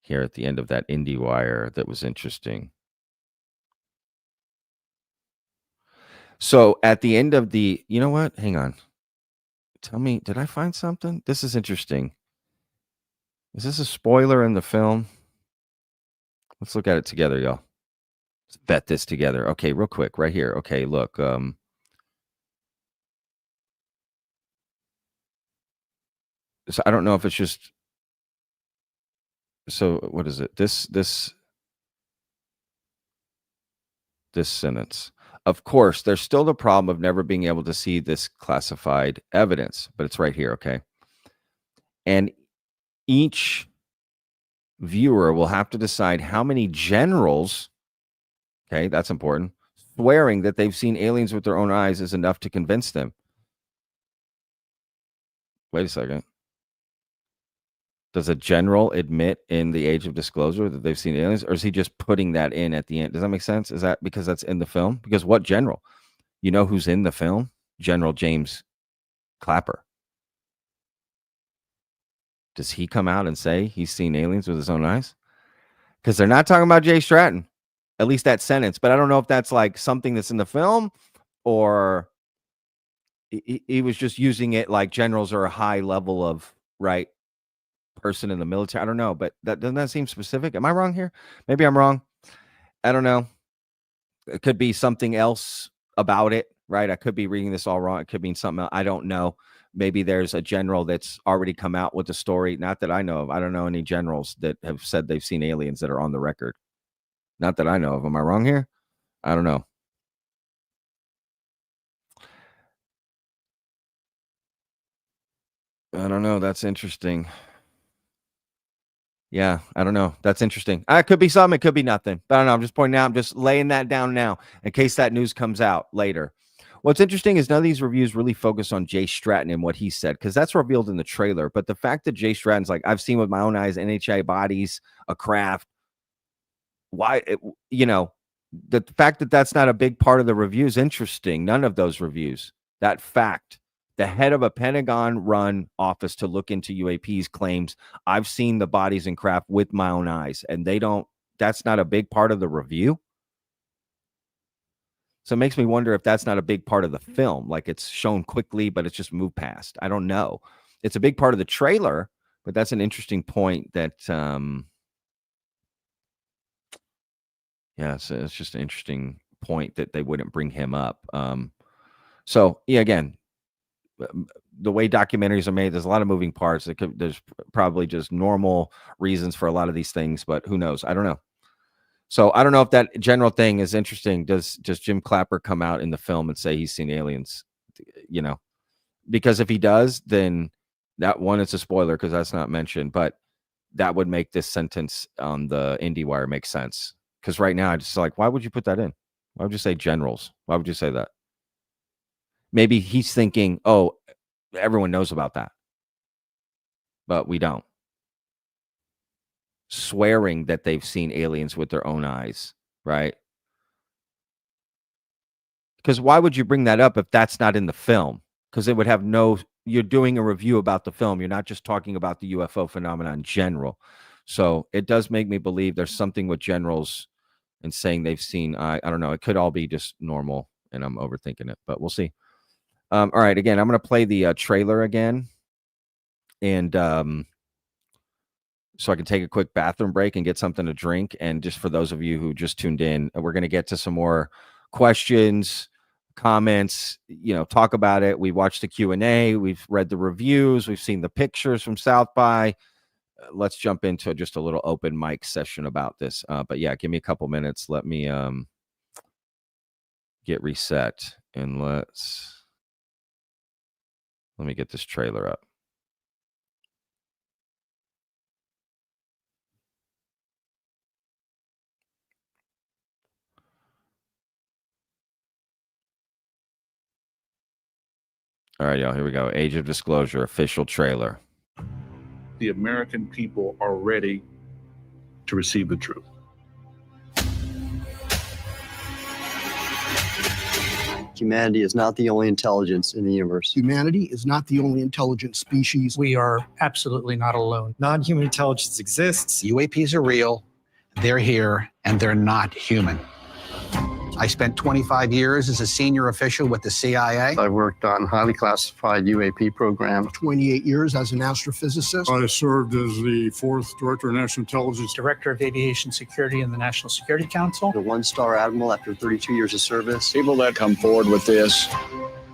Speaker 1: here at the end of that IndieWire that was interesting. So at the end of the, you know what? Hang on. Tell me, did I find something? This is interesting. Is this a spoiler in the film? Let's look at it together, y'all. Let's vet this together. Okay, real quick, right here. Okay, look. So I don't know if it's just. So what is it? This sentence. Of course, there's still the problem of never being able to see this classified evidence, but it's right here, okay? And each viewer will have to decide how many generals, okay, that's important, swearing that they've seen aliens with their own eyes is enough to convince them. Wait a second. Does a general admit in the age of disclosure that they've seen aliens, or is he just putting that in at the end? Does that make sense? Is that because that's in the film? Because what general? You know who's in the film? General James Clapper. Does he come out and say he's seen aliens with his own eyes? Because they're not talking about Jay Stratton, at least that sentence. But I don't know if that's like something that's in the film, or he was just using it like generals are a high level of, right, person in the military. I don't know, but doesn't that seem specific? Am I wrong here? Maybe I'm wrong. I don't know. It could be something else about it, right? I could be reading this all wrong. It could mean something else. I don't know. Maybe there's a general that's already come out with a story. Not that I know of. I don't know any generals that have said they've seen aliens that are on the record. Not that I know of. Am I wrong here? I don't know. That's interesting. Yeah, I don't know. That's interesting. It could be something, it could be nothing. But I don't know. I'm just pointing out, I'm just laying that down now in case that news comes out later. What's interesting is none of these reviews really focus on Jay Stratton and what he said, because that's revealed in the trailer. But the fact that Jay Stratton's like, I've seen with my own eyes NHI bodies, a craft. Why, the fact that that's not a big part of the review is interesting. None of those reviews. That fact. The head of a Pentagon-run office to look into UAPs claims, I've seen the bodies and craft with my own eyes, and that's not a big part of the review. So it makes me wonder if that's not a big part of the film. Like, it's shown quickly, but it's just moved past. I don't know. It's a big part of the trailer, but that's an interesting point that, so it's just an interesting point that they wouldn't bring him up. So yeah, again, the way documentaries are made, there's a lot of moving parts. There's probably just normal reasons for a lot of these things, but who knows? I don't know. So I don't know if that general thing is interesting. Does Jim Clapper come out in the film and say he's seen aliens? Because if he does, then that one, it's a spoiler because that's not mentioned, but that would make this sentence on the IndieWire make sense. Because right now, I just like, why would you put that in? Why would you say generals? Why would you say that? Maybe he's thinking, oh, everyone knows about that, but we don't. Swearing that they've seen aliens with their own eyes, right? Because why would you bring that up if that's not in the film? Because it would have you're doing a review about the film. You're not just talking about the UFO phenomenon in general. So it does make me believe there's something with generals and saying they've seen, I don't know, it could all be just normal and I'm overthinking it, but we'll see. All right, again, I'm going to play the trailer again. And so I can take a quick bathroom break and get something to drink. And just for those of you who just tuned in, we're going to get to some more questions, comments, talk about it. We watched the Q&A. We've read the reviews. We've seen the pictures from South by. Let's jump into just a little open mic session about this. But yeah, give me a couple minutes. Let me get reset and let me get this trailer up. All right, y'all, here we go. Age of Disclosure, official trailer.
Speaker 2: The American people are ready to receive the truth.
Speaker 22: Humanity is not the only intelligence in the universe.
Speaker 4: Humanity is not the only intelligent species.
Speaker 6: We are absolutely not alone. Non-human intelligence exists.
Speaker 7: UAPs are real. They're here, and they're not human. I spent 25 years as a senior official with the CIA.
Speaker 22: I worked on highly classified UAP programs.
Speaker 4: 28 years as an astrophysicist.
Speaker 8: I served as the 4th Director of National Intelligence.
Speaker 6: Director of Aviation Security in the National Security Council.
Speaker 22: A one-star admiral after 32 years of service.
Speaker 9: People that come forward with this,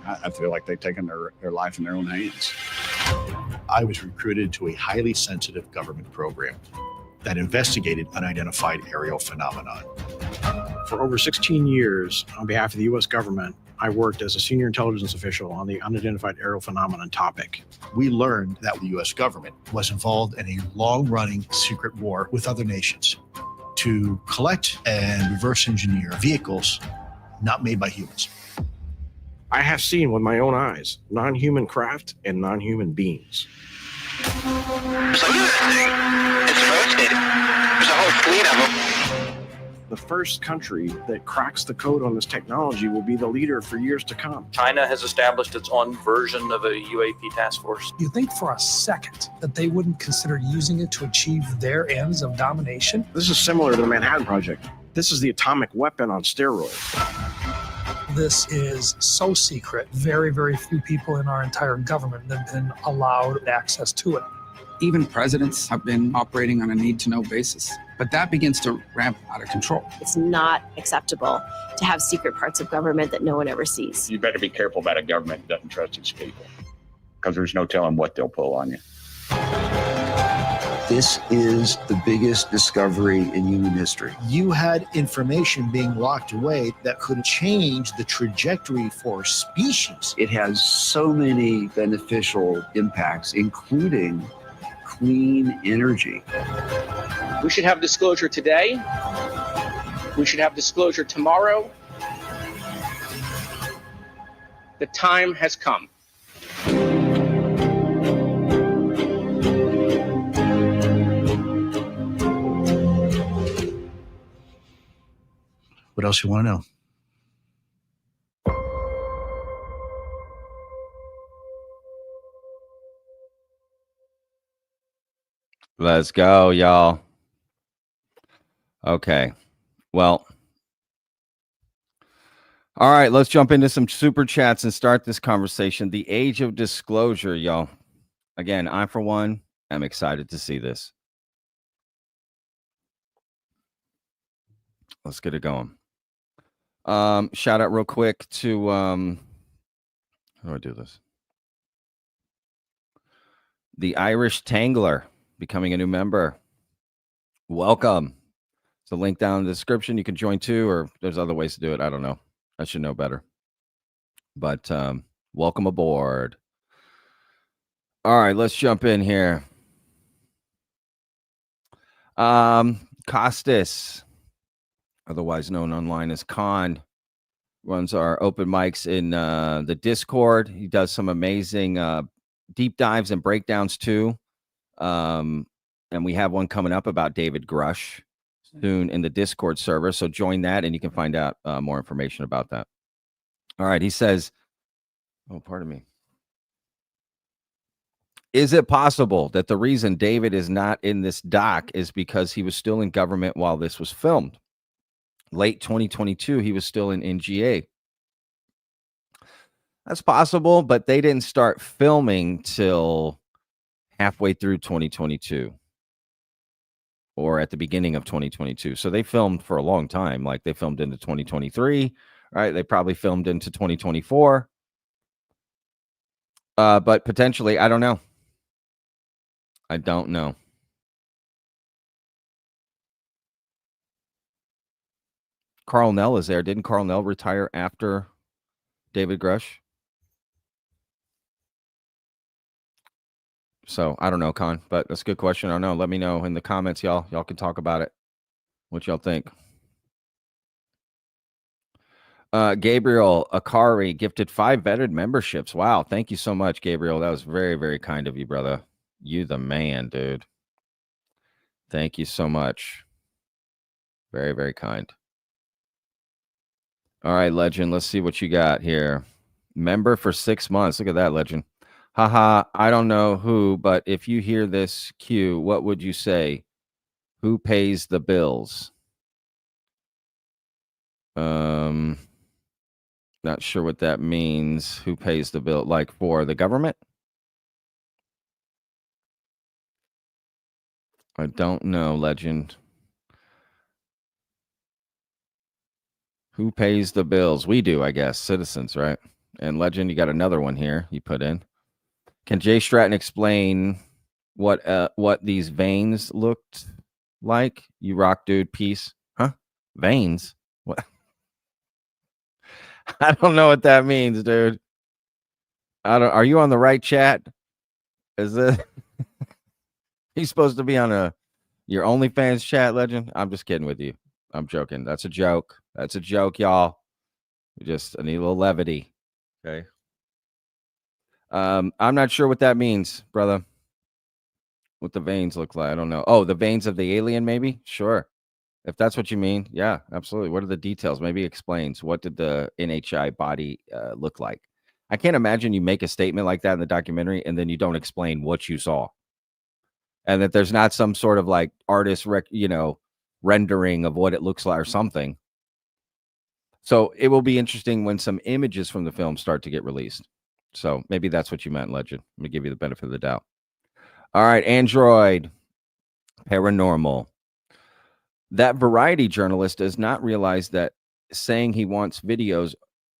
Speaker 9: I feel like they've taken their life in their own hands.
Speaker 10: I was recruited to a highly sensitive government program that investigated unidentified aerial phenomenon.
Speaker 20: For over 16 years, on behalf of the U.S. government, I worked as a senior intelligence official on the unidentified aerial phenomenon topic.
Speaker 10: We learned that the U.S. government was involved in a long-running secret war with other nations to collect and reverse engineer vehicles not made by humans.
Speaker 20: I have seen with my own eyes non-human craft and non-human beings.
Speaker 12: So this thing, it's rotating. There's a whole fleet of them.
Speaker 20: The first country that cracks the code on this technology will be the leader for years to come.
Speaker 13: China has established its own version of a UAP task force.
Speaker 5: You think for a second that they wouldn't consider using it to achieve their ends of domination?
Speaker 20: This is similar to the Manhattan Project. This is the atomic weapon on steroids.
Speaker 5: This is so secret. Very, very few people in our entire government have been allowed access to it.
Speaker 23: Even presidents have been operating on a need-to-know basis. But that begins to ramp out of control.
Speaker 14: It's not acceptable to have secret parts of government that no one ever sees.
Speaker 9: You better be careful about a government that doesn't trust its people, because there's no telling what they'll pull on you.
Speaker 22: This is the biggest discovery in human history.
Speaker 10: You had information being locked away that could change the trajectory for species.
Speaker 22: It has so many beneficial impacts, including clean energy.
Speaker 12: We should have disclosure today. We should have disclosure tomorrow. The time has come.
Speaker 10: What else you want to know?
Speaker 1: Let's go, y'all. Okay. Well, all right, let's jump into some super chats and start this conversation. The age of disclosure, y'all. Again, I, for one, am excited to see this. Let's get it going. Shout out real quick to how do I do this? The Irish Tangler becoming a new member. Welcome. It's a link down in the description. You can join too, or there's other ways to do it. I don't know. I should know better. But welcome aboard. All right, let's jump in here. Costas, otherwise known online as Khan, runs our open mics in the Discord. He does some amazing deep dives and breakdowns too. And we have one coming up about David Grush soon in the Discord server. So join that and you can find out more information about that. All right. He says, oh, pardon me. Is it possible that the reason David is not in this doc is because he was still in government while this was filmed? Late 2022, he was still in NGA. That's possible, but they didn't start filming till halfway through 2022 or at the beginning of 2022. So they filmed for a long time. Like they filmed into 2023, right? They probably filmed into 2024. But potentially, I don't know. I don't know. Carl Nell is there. Didn't Carl Nell retire after David Grush? So I don't know, Con, but that's a good question. I don't know. Let me know in the comments, y'all. Y'all can talk about it. What y'all think? Gabriel Akari gifted 5 vetted memberships. Wow. Thank you so much, Gabriel. That was very, very kind of you, brother. You the man, dude. Thank you so much. Very, very kind. All right, Legend. Let's see what you got here. Member for 6 months. Look at that, Legend. Haha, I don't know who, but if you hear this cue, what would you say? Who pays the bills? Not sure what that means. Who pays the bill? Like for the government? I don't know, Legend. Who pays the bills? We do, I guess. Citizens, right? And Legend, you got another one here you put in. Can Jay Stratton explain what these veins looked like? You rock, dude. Peace. Huh? Veins? What? I don't know what that means, dude. Are you on the right chat? Is it? He's supposed to be on your OnlyFans chat, Legend? I'm just kidding with you. I'm joking. That's a joke. That's a joke, y'all. I need a little levity. Okay. I'm not sure what that means, brother. What the veins look like. I don't know. Oh, the veins of the alien, maybe? Sure. If that's what you mean. Yeah, absolutely. What are the details? Maybe explains what did the NHI body look like. I can't imagine you make a statement like that in the documentary and then you don't explain what you saw. And that there's not some sort of like artist, rendering of what it looks like or something. So it will be interesting when some images from the film start to get released. So maybe that's what you meant, Legend. Let me give you the benefit of the doubt. All right, Android Paranormal. That Variety journalist does not realize that saying he wants videos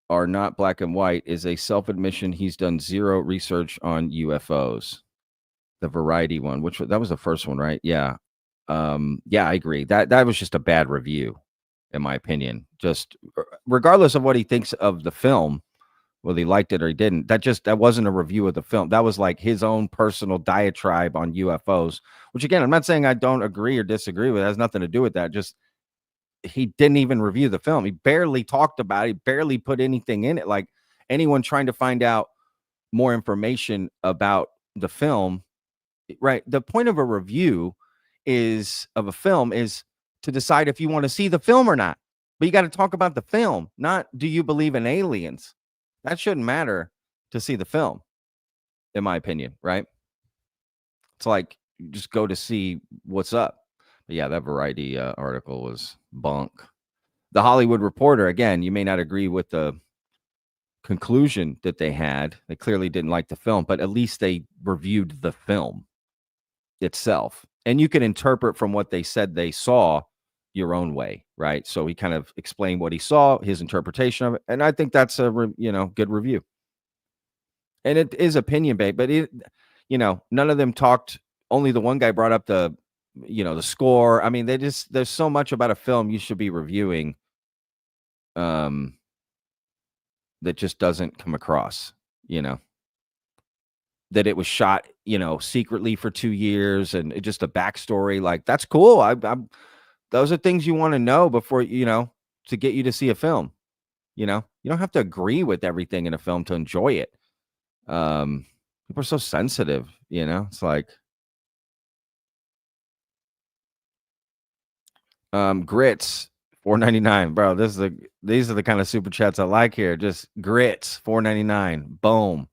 Speaker 1: are not black and white is a self-admission he's done zero research on UFOs. The Variety one, that was the first one, right? Yeah. Yeah, I agree. That was just a bad review, in my opinion. Just regardless of what he thinks of the film, whether he liked it or he didn't, that wasn't a review of the film. That was like his own personal diatribe on UFOs, which again, I'm not saying I don't agree or disagree with. It has nothing to do with that. Just he didn't even review the film. He barely talked about it. He barely put anything in it. Like anyone trying to find out more information about the film, right? The point of a review of a film is to decide if you want to see the film or not. But you got to talk about the film, not do you believe in aliens? That shouldn't matter to see the film, in my opinion, right? It's like you just go to see what's up. But yeah, that Variety article was bunk. The Hollywood Reporter, again, you may not agree with the conclusion that they had. They clearly didn't like the film, but at least they reviewed the film itself. And you can interpret from what they said they saw your own way, right? So he kind of explained what he saw, his interpretation of it, and I think that's a good review. And it is opinion based, but none of them talked. Only the one guy brought up the score. I mean, there's so much about a film you should be reviewing that just doesn't come across, that it was shot, secretly for 2 years and just a backstory. Like, that's cool. Those are things you want to know before, to get you to see a film. You don't have to agree with everything in a film to enjoy it. People are so sensitive, it's like, Grits, $4.99, bro. These are the kind of super chats I like here. Just Grits, $4.99. Boom.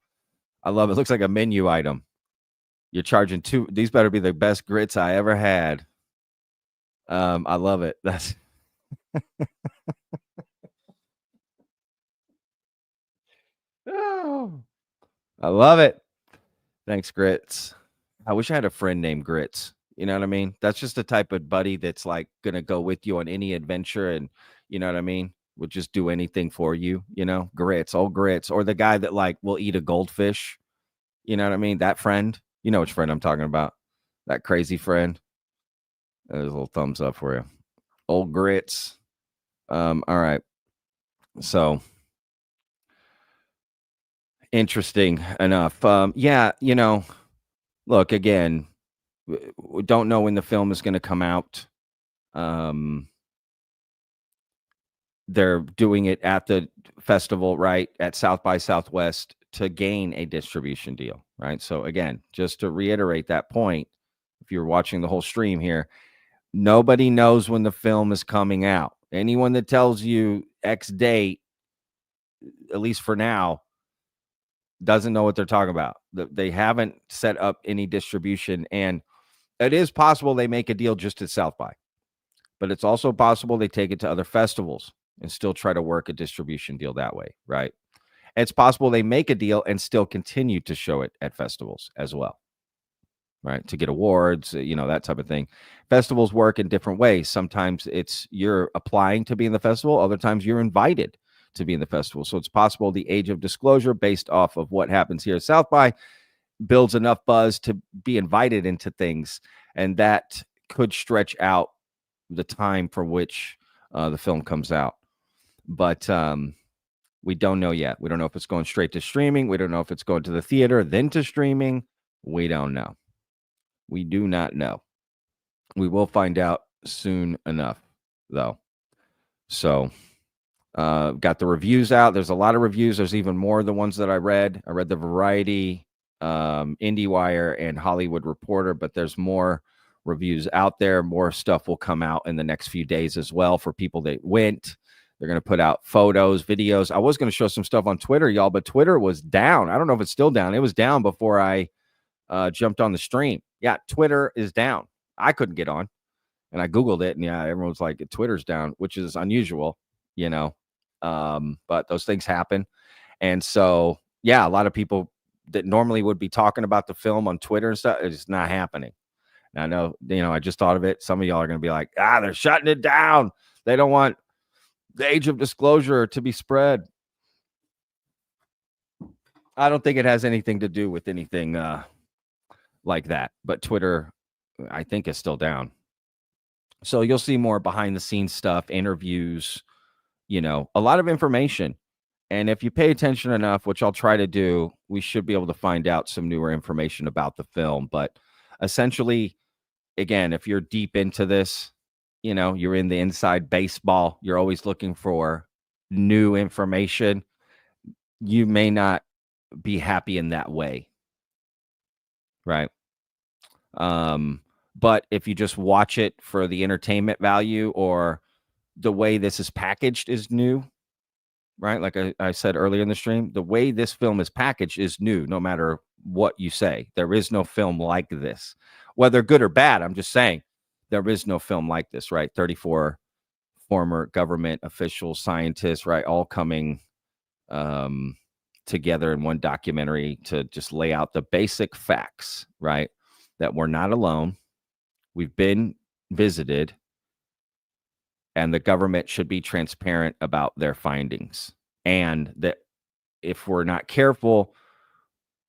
Speaker 1: I love it. Looks like a menu item. You're charging two. These better be the best grits I ever had. I love it. That's oh, I love it. Thanks, Grits. I wish I had a friend named Grits. You know what I mean? That's just the type of buddy that's like gonna go with you on any adventure, and you know what I mean? Would just do anything for you, Grits, old Grits, or the guy that like will eat a goldfish. You know what I mean? That friend. You know which friend I'm talking about. That crazy friend. There's a little thumbs up for you. Old Grits. All right. So interesting enough. Yeah, look, again, we don't know when the film is going to come out. They're doing it at the festival, right? At South by Southwest to gain a distribution deal, right? So again, just to reiterate that point, if you're watching the whole stream here, nobody knows when the film is coming out. Anyone that tells you X date, at least for now, doesn't know what they're talking about. They haven't set up any distribution, and it is possible they make a deal just at South by, but it's also possible they take it to other festivals and still try to work a distribution deal that way, right? It's possible they make a deal and still continue to show it at festivals as well, right? To get awards, that type of thing. Festivals work in different ways. Sometimes it's you're applying to be in the festival. Other times you're invited to be in the festival. So it's possible the age of disclosure based off of what happens here at South by builds enough buzz to be invited into things. And that could stretch out the time for which the film comes out. But we don't know yet. We don't know if it's going straight to streaming. We don't know if it's going to the theater, then to streaming. We don't know. We do not know. We will find out soon enough, though. So, got the reviews out. There's a lot of reviews. There's even more than ones that I read. I read the Variety, IndieWire, and Hollywood Reporter, but there's more reviews out there. More stuff will come out in the next few days as well for people that went. They're going to put out photos, videos. I was going to show some stuff on Twitter, y'all, but Twitter was down. I don't know if it's still down. It was down before I jumped on the stream. Yeah, Twitter is down. I couldn't get on. And I Googled it, and yeah, everyone's like, Twitter's down, which is unusual, but those things happen. And so, yeah, a lot of people that normally would be talking about the film on Twitter and stuff, it's not happening. And I know, I just thought of it. Some of y'all are going to be like, they're shutting it down. They don't want the age of disclosure to be spread. I don't think it has anything to do with anything like that. But Twitter, I think, is still down. So you'll see more behind the scenes stuff, interviews, a lot of information. And if you pay attention enough, which I'll try to do, we should be able to find out some newer information about the film. But essentially, again, if you're deep into this, you're in the inside baseball, you're always looking for new information. You may not be happy in that way. Right. But if you just watch it for the entertainment value, or the way this is packaged is new, right? Like I said earlier in the stream, the way this film is packaged is new, no matter what you say. There is no film like this, whether good or bad. I'm just saying there is no film like this, right? 34 former government officials, scientists, right? All coming together in one documentary to just lay out the basic facts, right? That we're not alone. We've been visited, and the government should be transparent about their findings. And that if we're not careful,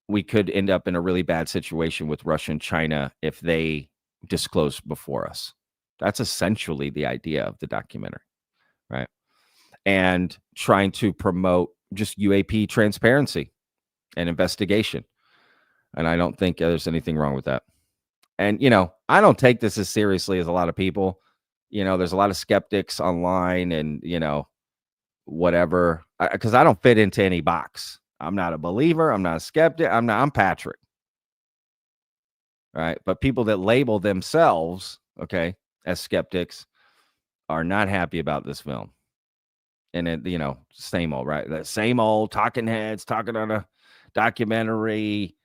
Speaker 1: we could end up in a really bad situation with Russia and China if they disclose before us. That's essentially the idea of the documentary, right? And trying to promote just UAP transparency and investigation. And I don't think there's anything wrong with that. And, I don't take this as seriously as a lot of people. There's a lot of skeptics online and, whatever, because I don't fit into any box. I'm not a believer. I'm not a skeptic. I'm Patrick. Right. But people that label themselves, okay, as skeptics are not happy about this film. And it, same old, right? That same old talking heads talking on a documentary.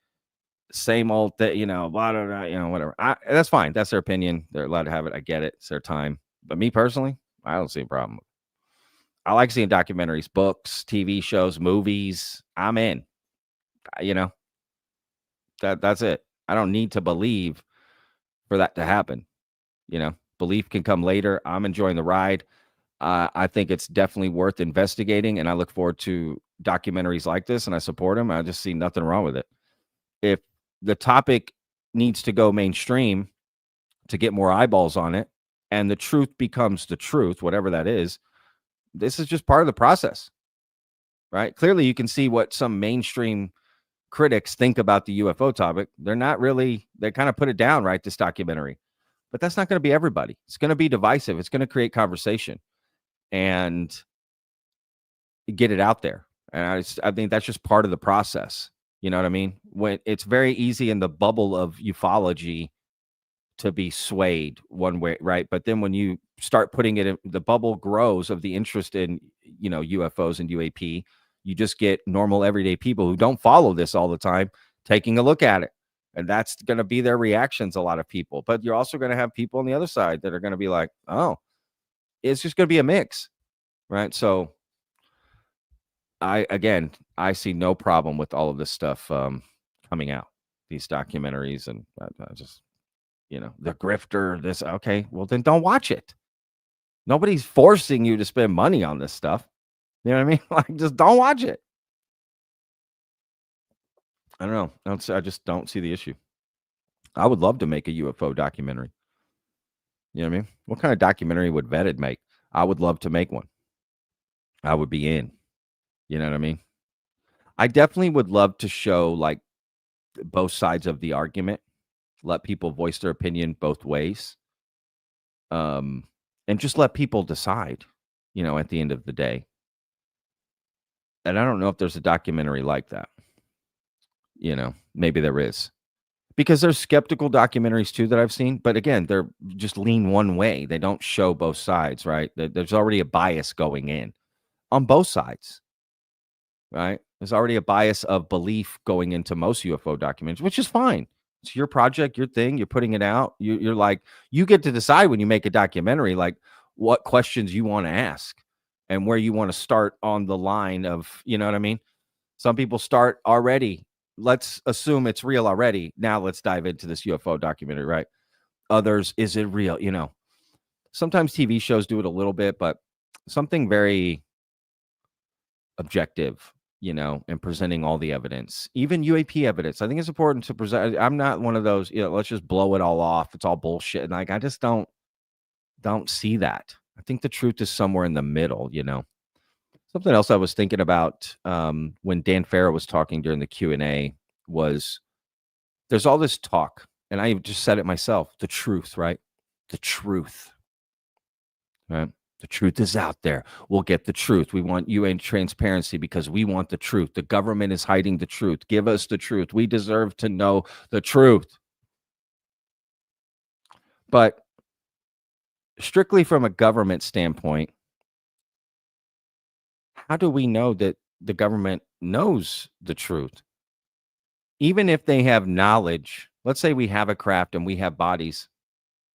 Speaker 1: Same old thing, blah, blah, blah, whatever. That's fine. That's their opinion. They're allowed to have it. I get it. It's their time. But me personally, I don't see a problem. I like seeing documentaries, books, TV shows, movies. I'm in. That's it. I don't need to believe for that to happen. Belief can come later. I'm enjoying the ride. I think it's definitely worth investigating, and I look forward to documentaries like this, and I support them. I just see nothing wrong with it. If the topic needs to go mainstream to get more eyeballs on it, and the truth becomes the truth, whatever that is, this is just part of the process, right? Clearly, you can see what some mainstream critics think about the UFO topic. They're not really, they kind of put it down, right? This documentary, but that's not going to be everybody. It's going to be divisive. It's going to create conversation and get it out there. And I think that's just part of the process. You know what I mean? When it's very easy in the bubble of ufology to be swayed one way, right? But then when you start putting it in, the bubble grows of the interest in, UFOs and UAP. You just get normal everyday people who don't follow this all the time taking a look at it. And that's going to be their reactions, a lot of people. But you're also going to have people on the other side that are going to be like, oh, it's just going to be a mix, right? So I see no problem with all of this stuff coming out, these documentaries, and just, the grifter, this. Okay, well, then don't watch it. Nobody's forcing you to spend money on this stuff. You know what I mean? Like, just don't watch it. I don't know. I just don't see the issue. I would love to make a UFO documentary. You know what I mean? What kind of documentary would Vetted make? I would love to make one. I would be in. You know what I mean? I definitely would love to show like both sides of the argument, let people voice their opinion both ways. And just let people decide, at the end of the day. And I don't know if there's a documentary like that. Maybe there is. Because there's skeptical documentaries too that I've seen. But again, they're just lean one way. They don't show both sides, right? There's already a bias going in on both sides. Right? There's already a bias of belief going into most UFO documentaries, which is fine. It's your project, your thing. You're putting it out. You're like, you get to decide when you make a documentary, like what questions you want to ask and where you want to start on the line of, you know what I mean? Some people start already. Let's assume it's real already. Now let's dive into this UFO documentary, right? Others, is it real? Sometimes TV shows do it a little bit, but something very objective and presenting all the evidence, even UAP evidence. I think it's important to present. I'm not one of those, let's just blow it all off. It's all bullshit. And like, I just don't see that. I think the truth is somewhere in the middle, Something else I was thinking about when Dan Farrow was talking during the Q&A was there's all this talk, and I just said it myself, the truth, right? The truth, right? The truth is out there. We'll get the truth. We want UN transparency because we want the truth. The government is hiding the truth. Give us the truth. We deserve to know the truth. But strictly from a government standpoint, how do we know that the government knows the truth? Even if they have knowledge, let's say we have a craft and we have bodies,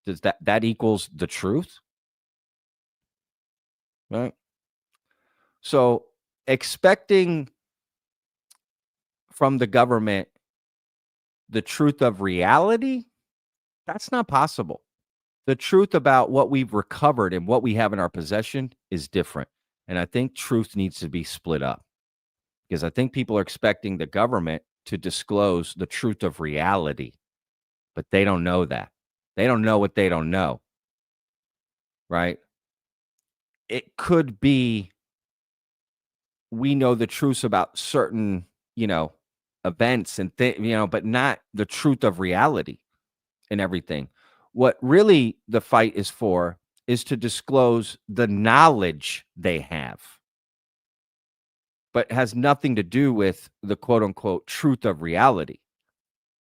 Speaker 1: does that equals the truth? Right? So expecting from the government the truth of reality, that's not possible. The truth about what we've recovered and what we have in our possession is different. And I think truth needs to be split up because I think people are expecting the government to disclose the truth of reality, but they don't know that. They don't know what they don't know, right? It could be we know the truths about certain, events and things, but not the truth of reality and everything. What really the fight is for is to disclose the knowledge they have, but has nothing to do with the quote unquote truth of reality.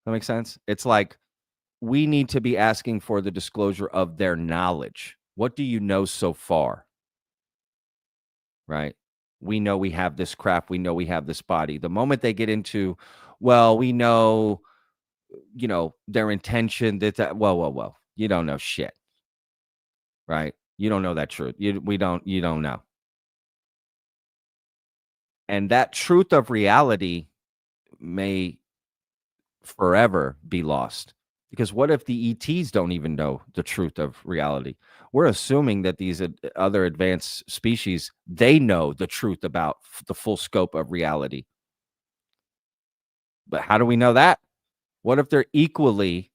Speaker 1: That makes sense? It's like we need to be asking for the disclosure of their knowledge. What do you know so far? Right? We know we have this craft. We know we have this body. The moment they get into, well, we know, their intention that, well, you don't know shit. Right? You don't know that truth. You don't know. And that truth of reality may forever be lost. Because what if the ETs don't even know the truth of reality? We're assuming that these other advanced species, they know the truth about the full scope of reality. But how do we know that? What if they're equally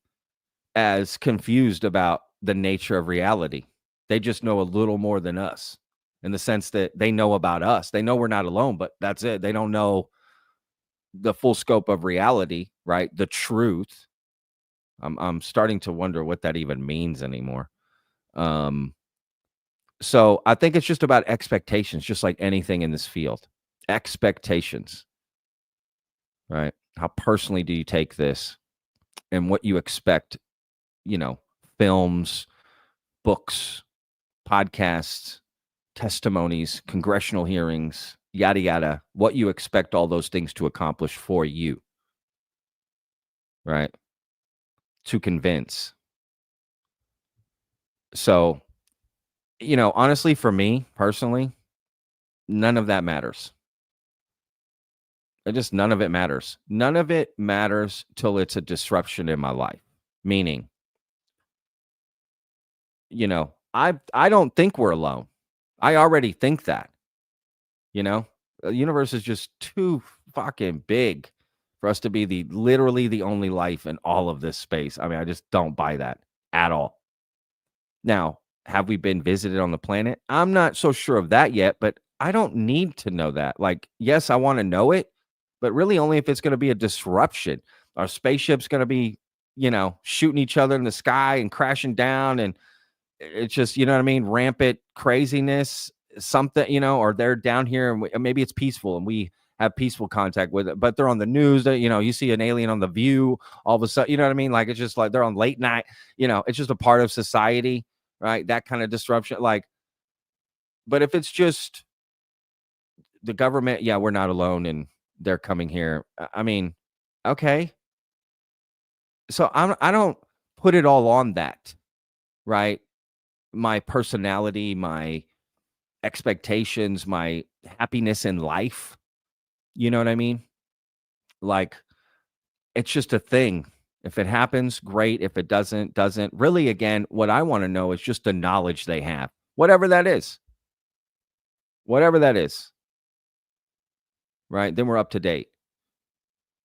Speaker 1: as confused about the nature of reality? They just know a little more than us in the sense that they know about us. They know we're not alone, but that's it. They don't know the full scope of reality, right? The truth. I'm starting to wonder what that even means anymore. So I think it's just about expectations, just like anything in this field. Expectations, right? How personally do you take this and what you expect, films, books, podcasts, testimonies, congressional hearings, yada, yada, what you expect all those things to accomplish for you, right? To convince. So, honestly, for me personally, none of that matters. None of it matters. None of it matters till it's a disruption in my life. Meaning, I don't think we're alone. I already think that, the universe is just too fucking big for us to be literally the only life in all of this space. I mean, I just don't buy that at all. Now, have we been visited on the planet? I'm not so sure of that yet, but I don't need to know that. Like, yes, I want to know it, but really only if it's going to be a disruption. Our spaceship's going to be, shooting each other in the sky and crashing down. And it's just, rampant craziness, something, or they're down here and maybe it's peaceful and we have peaceful contact with it, but they're on the news that, you see an alien on The View, all of a sudden, Like, it's just like they're on late night, it's just a part of society, right? That kind of disruption. Like, but if it's just the government, yeah, we're not alone and they're coming here. I mean, okay. So I don't put it all on that, right? My personality, my expectations, my happiness in life. You know what I mean? Like, it's just a thing. If it happens, great. If it doesn't. Really, again, what I want to know is just the knowledge they have. Whatever that is. Whatever that is. right? Then we're up to date.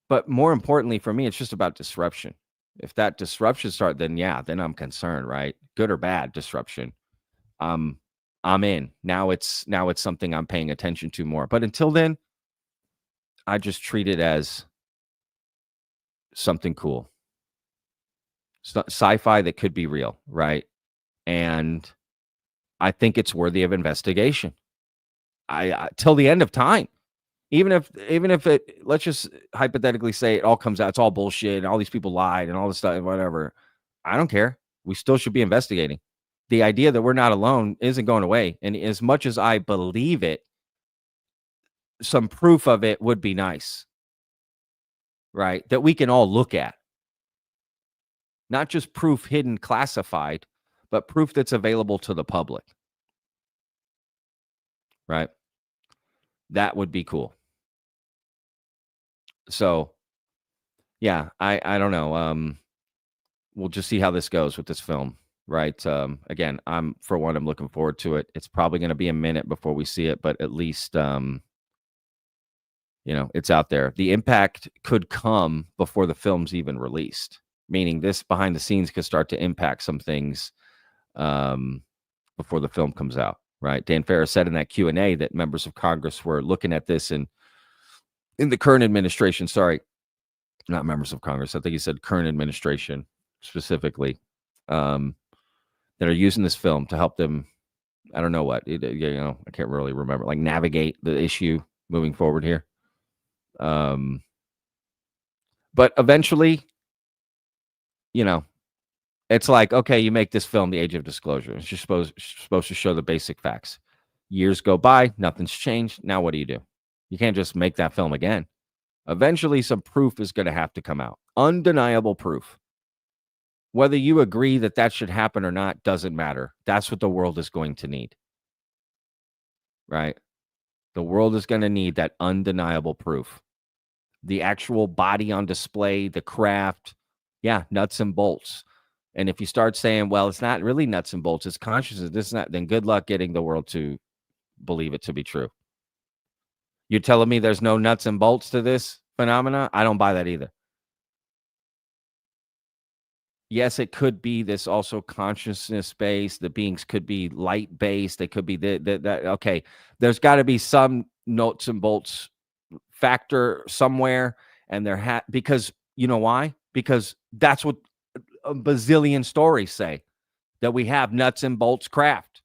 Speaker 1: But more importantly for me, it's just about disruption. If that disruption starts, then I'm concerned, right? Good or bad disruption. I'm in. Now it's something I'm paying attention to more. But until then, I just treat it as something cool. Sci-fi that could be real, right? And I think it's worthy of investigation. I till the end of time. Even if it, let's just hypothetically say it all comes out, it's all bullshit and all these people lied and all this stuff, whatever. I don't care. We still should be investigating. The idea that we're not alone isn't going away. And as much as I believe it, some proof of it would be nice, right? That we can all look at. Not just proof hidden, classified, but proof that's available to the public. Right? That would be cool. So, yeah, I don't know. We'll just see how this goes with this film, right? Again, I'm looking forward to it. It's probably going to be a minute before we see it, but at least it's out there. The impact could come before the film's even released, meaning this behind the scenes could start to impact some things before the film comes out, right? Dan Ferris said in that Q&A that members of Congress were looking at this in the current administration, not members of Congress. I think he said current administration specifically, that are using this film to help them. I don't know what, I can't really remember, like navigate the issue moving forward here. But eventually, it's like, okay, you make this film, The Age of Disclosure. It's just supposed to show the basic facts. Years go by, nothing's changed. Now what do? You can't just make that film again. Eventually, some proof is going to have to come out. Undeniable proof. Whether you agree that should happen or not doesn't matter. That's what the world is going to need. Right? The world is going to need that undeniable proof. The actual body on display, the craft, nuts and bolts. And if you start saying, well, it's not really nuts and bolts, it's consciousness, this and that, then good luck getting the world to believe it to be true. You're telling me there's no nuts and bolts to this phenomena? I don't buy that either. Yes, it could be this also consciousness-based. The beings could be light-based. They could be that. Okay, there's got to be some nuts and bolts factor somewhere, and because you know why? Because that's what a bazillion stories say, that we have nuts and bolts craft.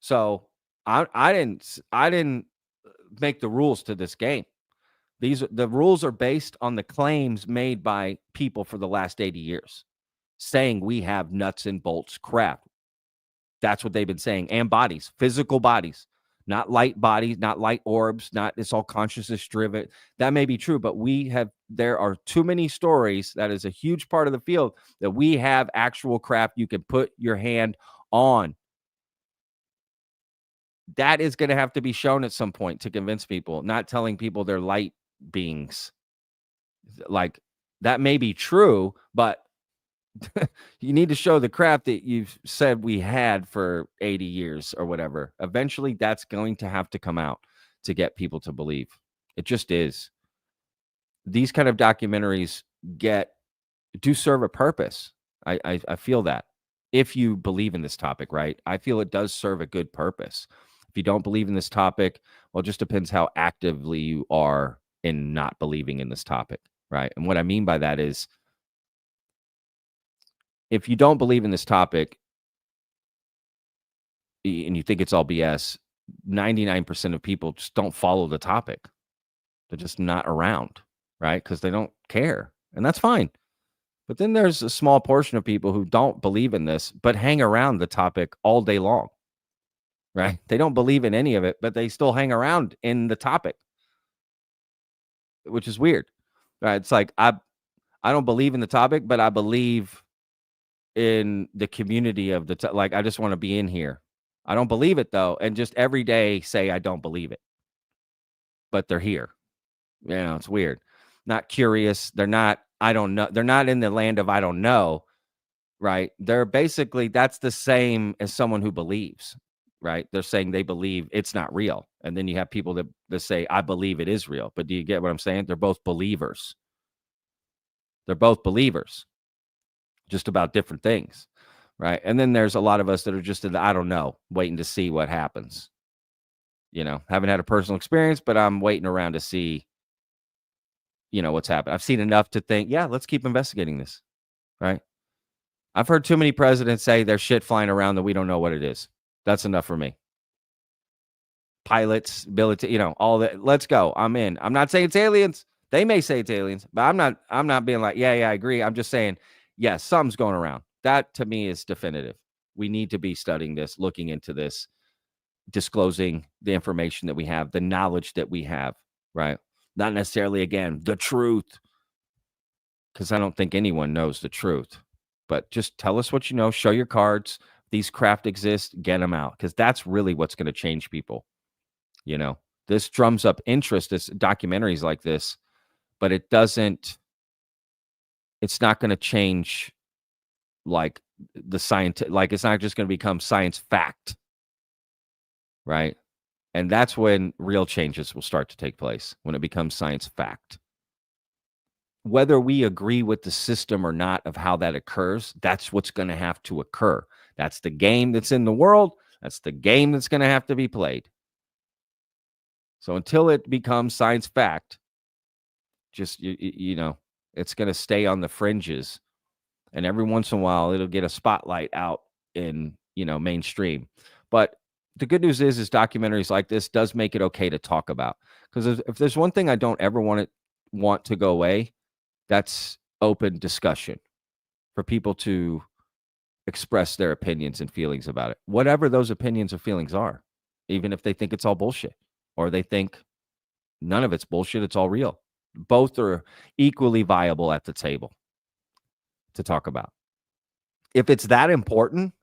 Speaker 1: So I didn't make the rules to this game. The rules are based on the claims made by people for the last 80 years, saying we have nuts and bolts craft. That's what they've been saying. And bodies, physical bodies, not light bodies, not light orbs, it's all consciousness driven. That may be true, but there are too many stories. That is a huge part of the field, that we have actual craft you can put your hand on. That is going to have to be shown at some point to convince people, not telling people they're light beings. Like, that may be true, but you need to show the craft that you've said we had for 80 years or whatever. Eventually, that's going to have to come out to get people to believe. It just is. These kind of documentaries do serve a purpose. I feel that. If you believe in this topic, right? I feel it does serve a good purpose. If you don't believe in this topic, well, it just depends how actively you are in not believing in this topic, right? And what I mean by that is, if you don't believe in this topic and you think it's all BS, 99% of people just don't follow the topic. They're just not around, right? Because they don't care. And that's fine. But then there's a small portion of people who don't believe in this, but hang around the topic all day long, right? They don't believe in any of it, but they still hang around in the topic, which is weird, right? It's like, I don't believe in the topic, but I believe in the community of like, I just want to be in here. I don't believe it though. And just every day say, I don't believe it, but they're here. It's weird. Not curious. They're not, I don't know. They're not in the land of, I don't know. Right. They're basically, that's the same as someone who believes, right? They're saying they believe it's not real. And then you have people that say, I believe it is real. But do you get what I'm saying? They're both believers. They're both believers, just about different things, right? And then there's a lot of us that are just in the, I don't know, waiting to see what happens. Haven't had a personal experience, but I'm waiting around to see, what's happened. I've seen enough to think, yeah, let's keep investigating this, right? I've heard too many presidents say there's shit flying around that we don't know what it is. That's enough for me. Pilots, military, all that. Let's go. I'm in. I'm not saying it's aliens. They may say it's aliens, but I'm not being like, yeah, I agree. I'm just saying, yes, something's going around. That to me is definitive. We need to be studying this, looking into this, disclosing the information that we have, the knowledge that we have, right? Not necessarily, again, the truth, because I don't think anyone knows the truth. But just tell us what you know. Show your cards. These craft exist. Get them out, because that's really what's going to change people. This drums up interest. It's documentaries like this, but it doesn't. It's not going to change like the science. Like it's not just going to become science fact, right? And that's when real changes will start to take place, when it becomes science fact. Whether we agree with the system or not of how that occurs, that's what's going to have to occur. That's the game that's in the world. That's the game that's going to have to be played. So until it becomes science fact, just, it's going to stay on the fringes. And every once in a while, it'll get a spotlight out in, mainstream. But the good news is documentaries like this does make it okay to talk about. Because if there's one thing I don't ever want to go away, that's open discussion for people to express their opinions and feelings about it. Whatever those opinions or feelings are, even if they think it's all bullshit or they think none of it's bullshit, it's all real. Both are equally viable at the table to talk about. If it's that important,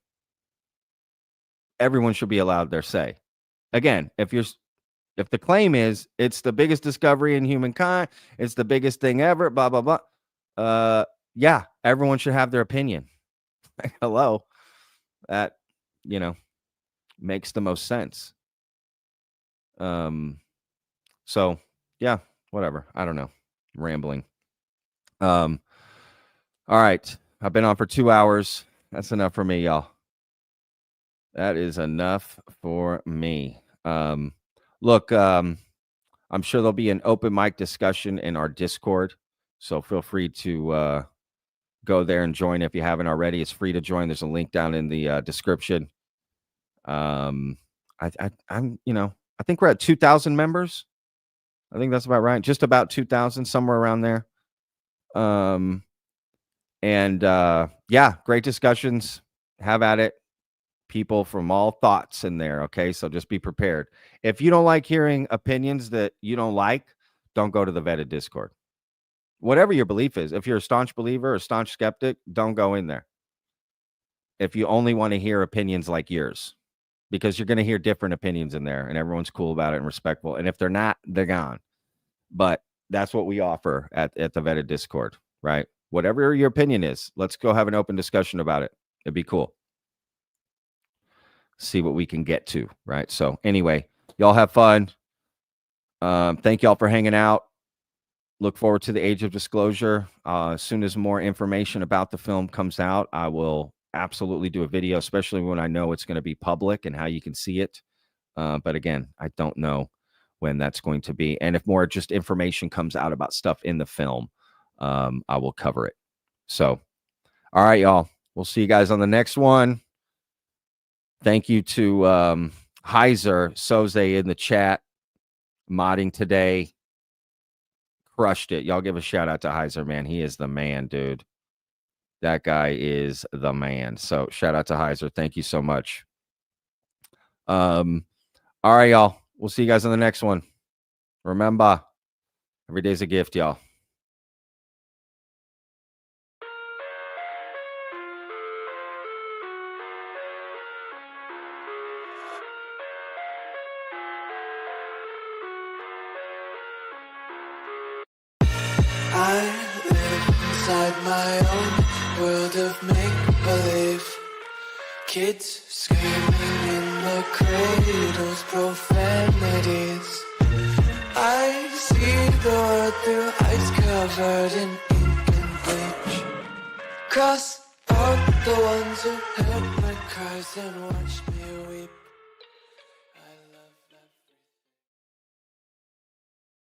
Speaker 1: everyone should be allowed their say. Again, if the claim is it's the biggest discovery in humankind, it's the biggest thing ever, blah, blah, blah. Yeah, everyone should have their opinion. Hello. That, makes the most sense. So yeah, whatever. I don't know. Rambling. All right. I've been on for 2 hours. That's enough for me, y'all. That is enough for me. Look, I'm sure there'll be an open mic discussion in our Discord. So feel free to go there and join if you haven't already. It's free to join. There's a link down in the description. I'm, I think we're at 2,000 members. I think that's about right. Just about 2,000, somewhere around there. Yeah, great discussions. Have at it. People from all thoughts in there. Okay. So just be prepared. If you don't like hearing opinions that you don't like, don't go to the vetted Discord. Whatever your belief is, if you're a staunch believer or staunch skeptic, don't go in there. If you only want to hear opinions like yours, because you're going to hear different opinions in there and everyone's cool about it and respectful. And if they're not, they're gone. But that's what we offer at the vetted Discord, right? Whatever your opinion is, let's go have an open discussion about it. It'd be cool. See what we can get to, right? So anyway, y'all have fun. Thank y'all for hanging out. Look forward to the Age of Disclosure. As soon as more information about the film comes out, I will absolutely do a video, especially when I know it's going to be public and how you can see it. But again, I don't know when that's going to be. And if more just information comes out about stuff in the film, I will cover it. So, all right, y'all. We'll see you guys on the next one. Thank you to Heiser Soze in the chat, modding today. Crushed it. Y'all give a shout out to Heiser, man. He is the man, dude. That guy is the man. So shout out to Heiser. Thank you so much. All right, y'all. We'll see you guys on the next one. Remember, every day's a gift, y'all.
Speaker 11: I live inside my own world of make-believe. Kids screaming in the the cradle's profanities. I see the world through ice covered in ink and bleach. Cross out the ones who heard my cries and watched me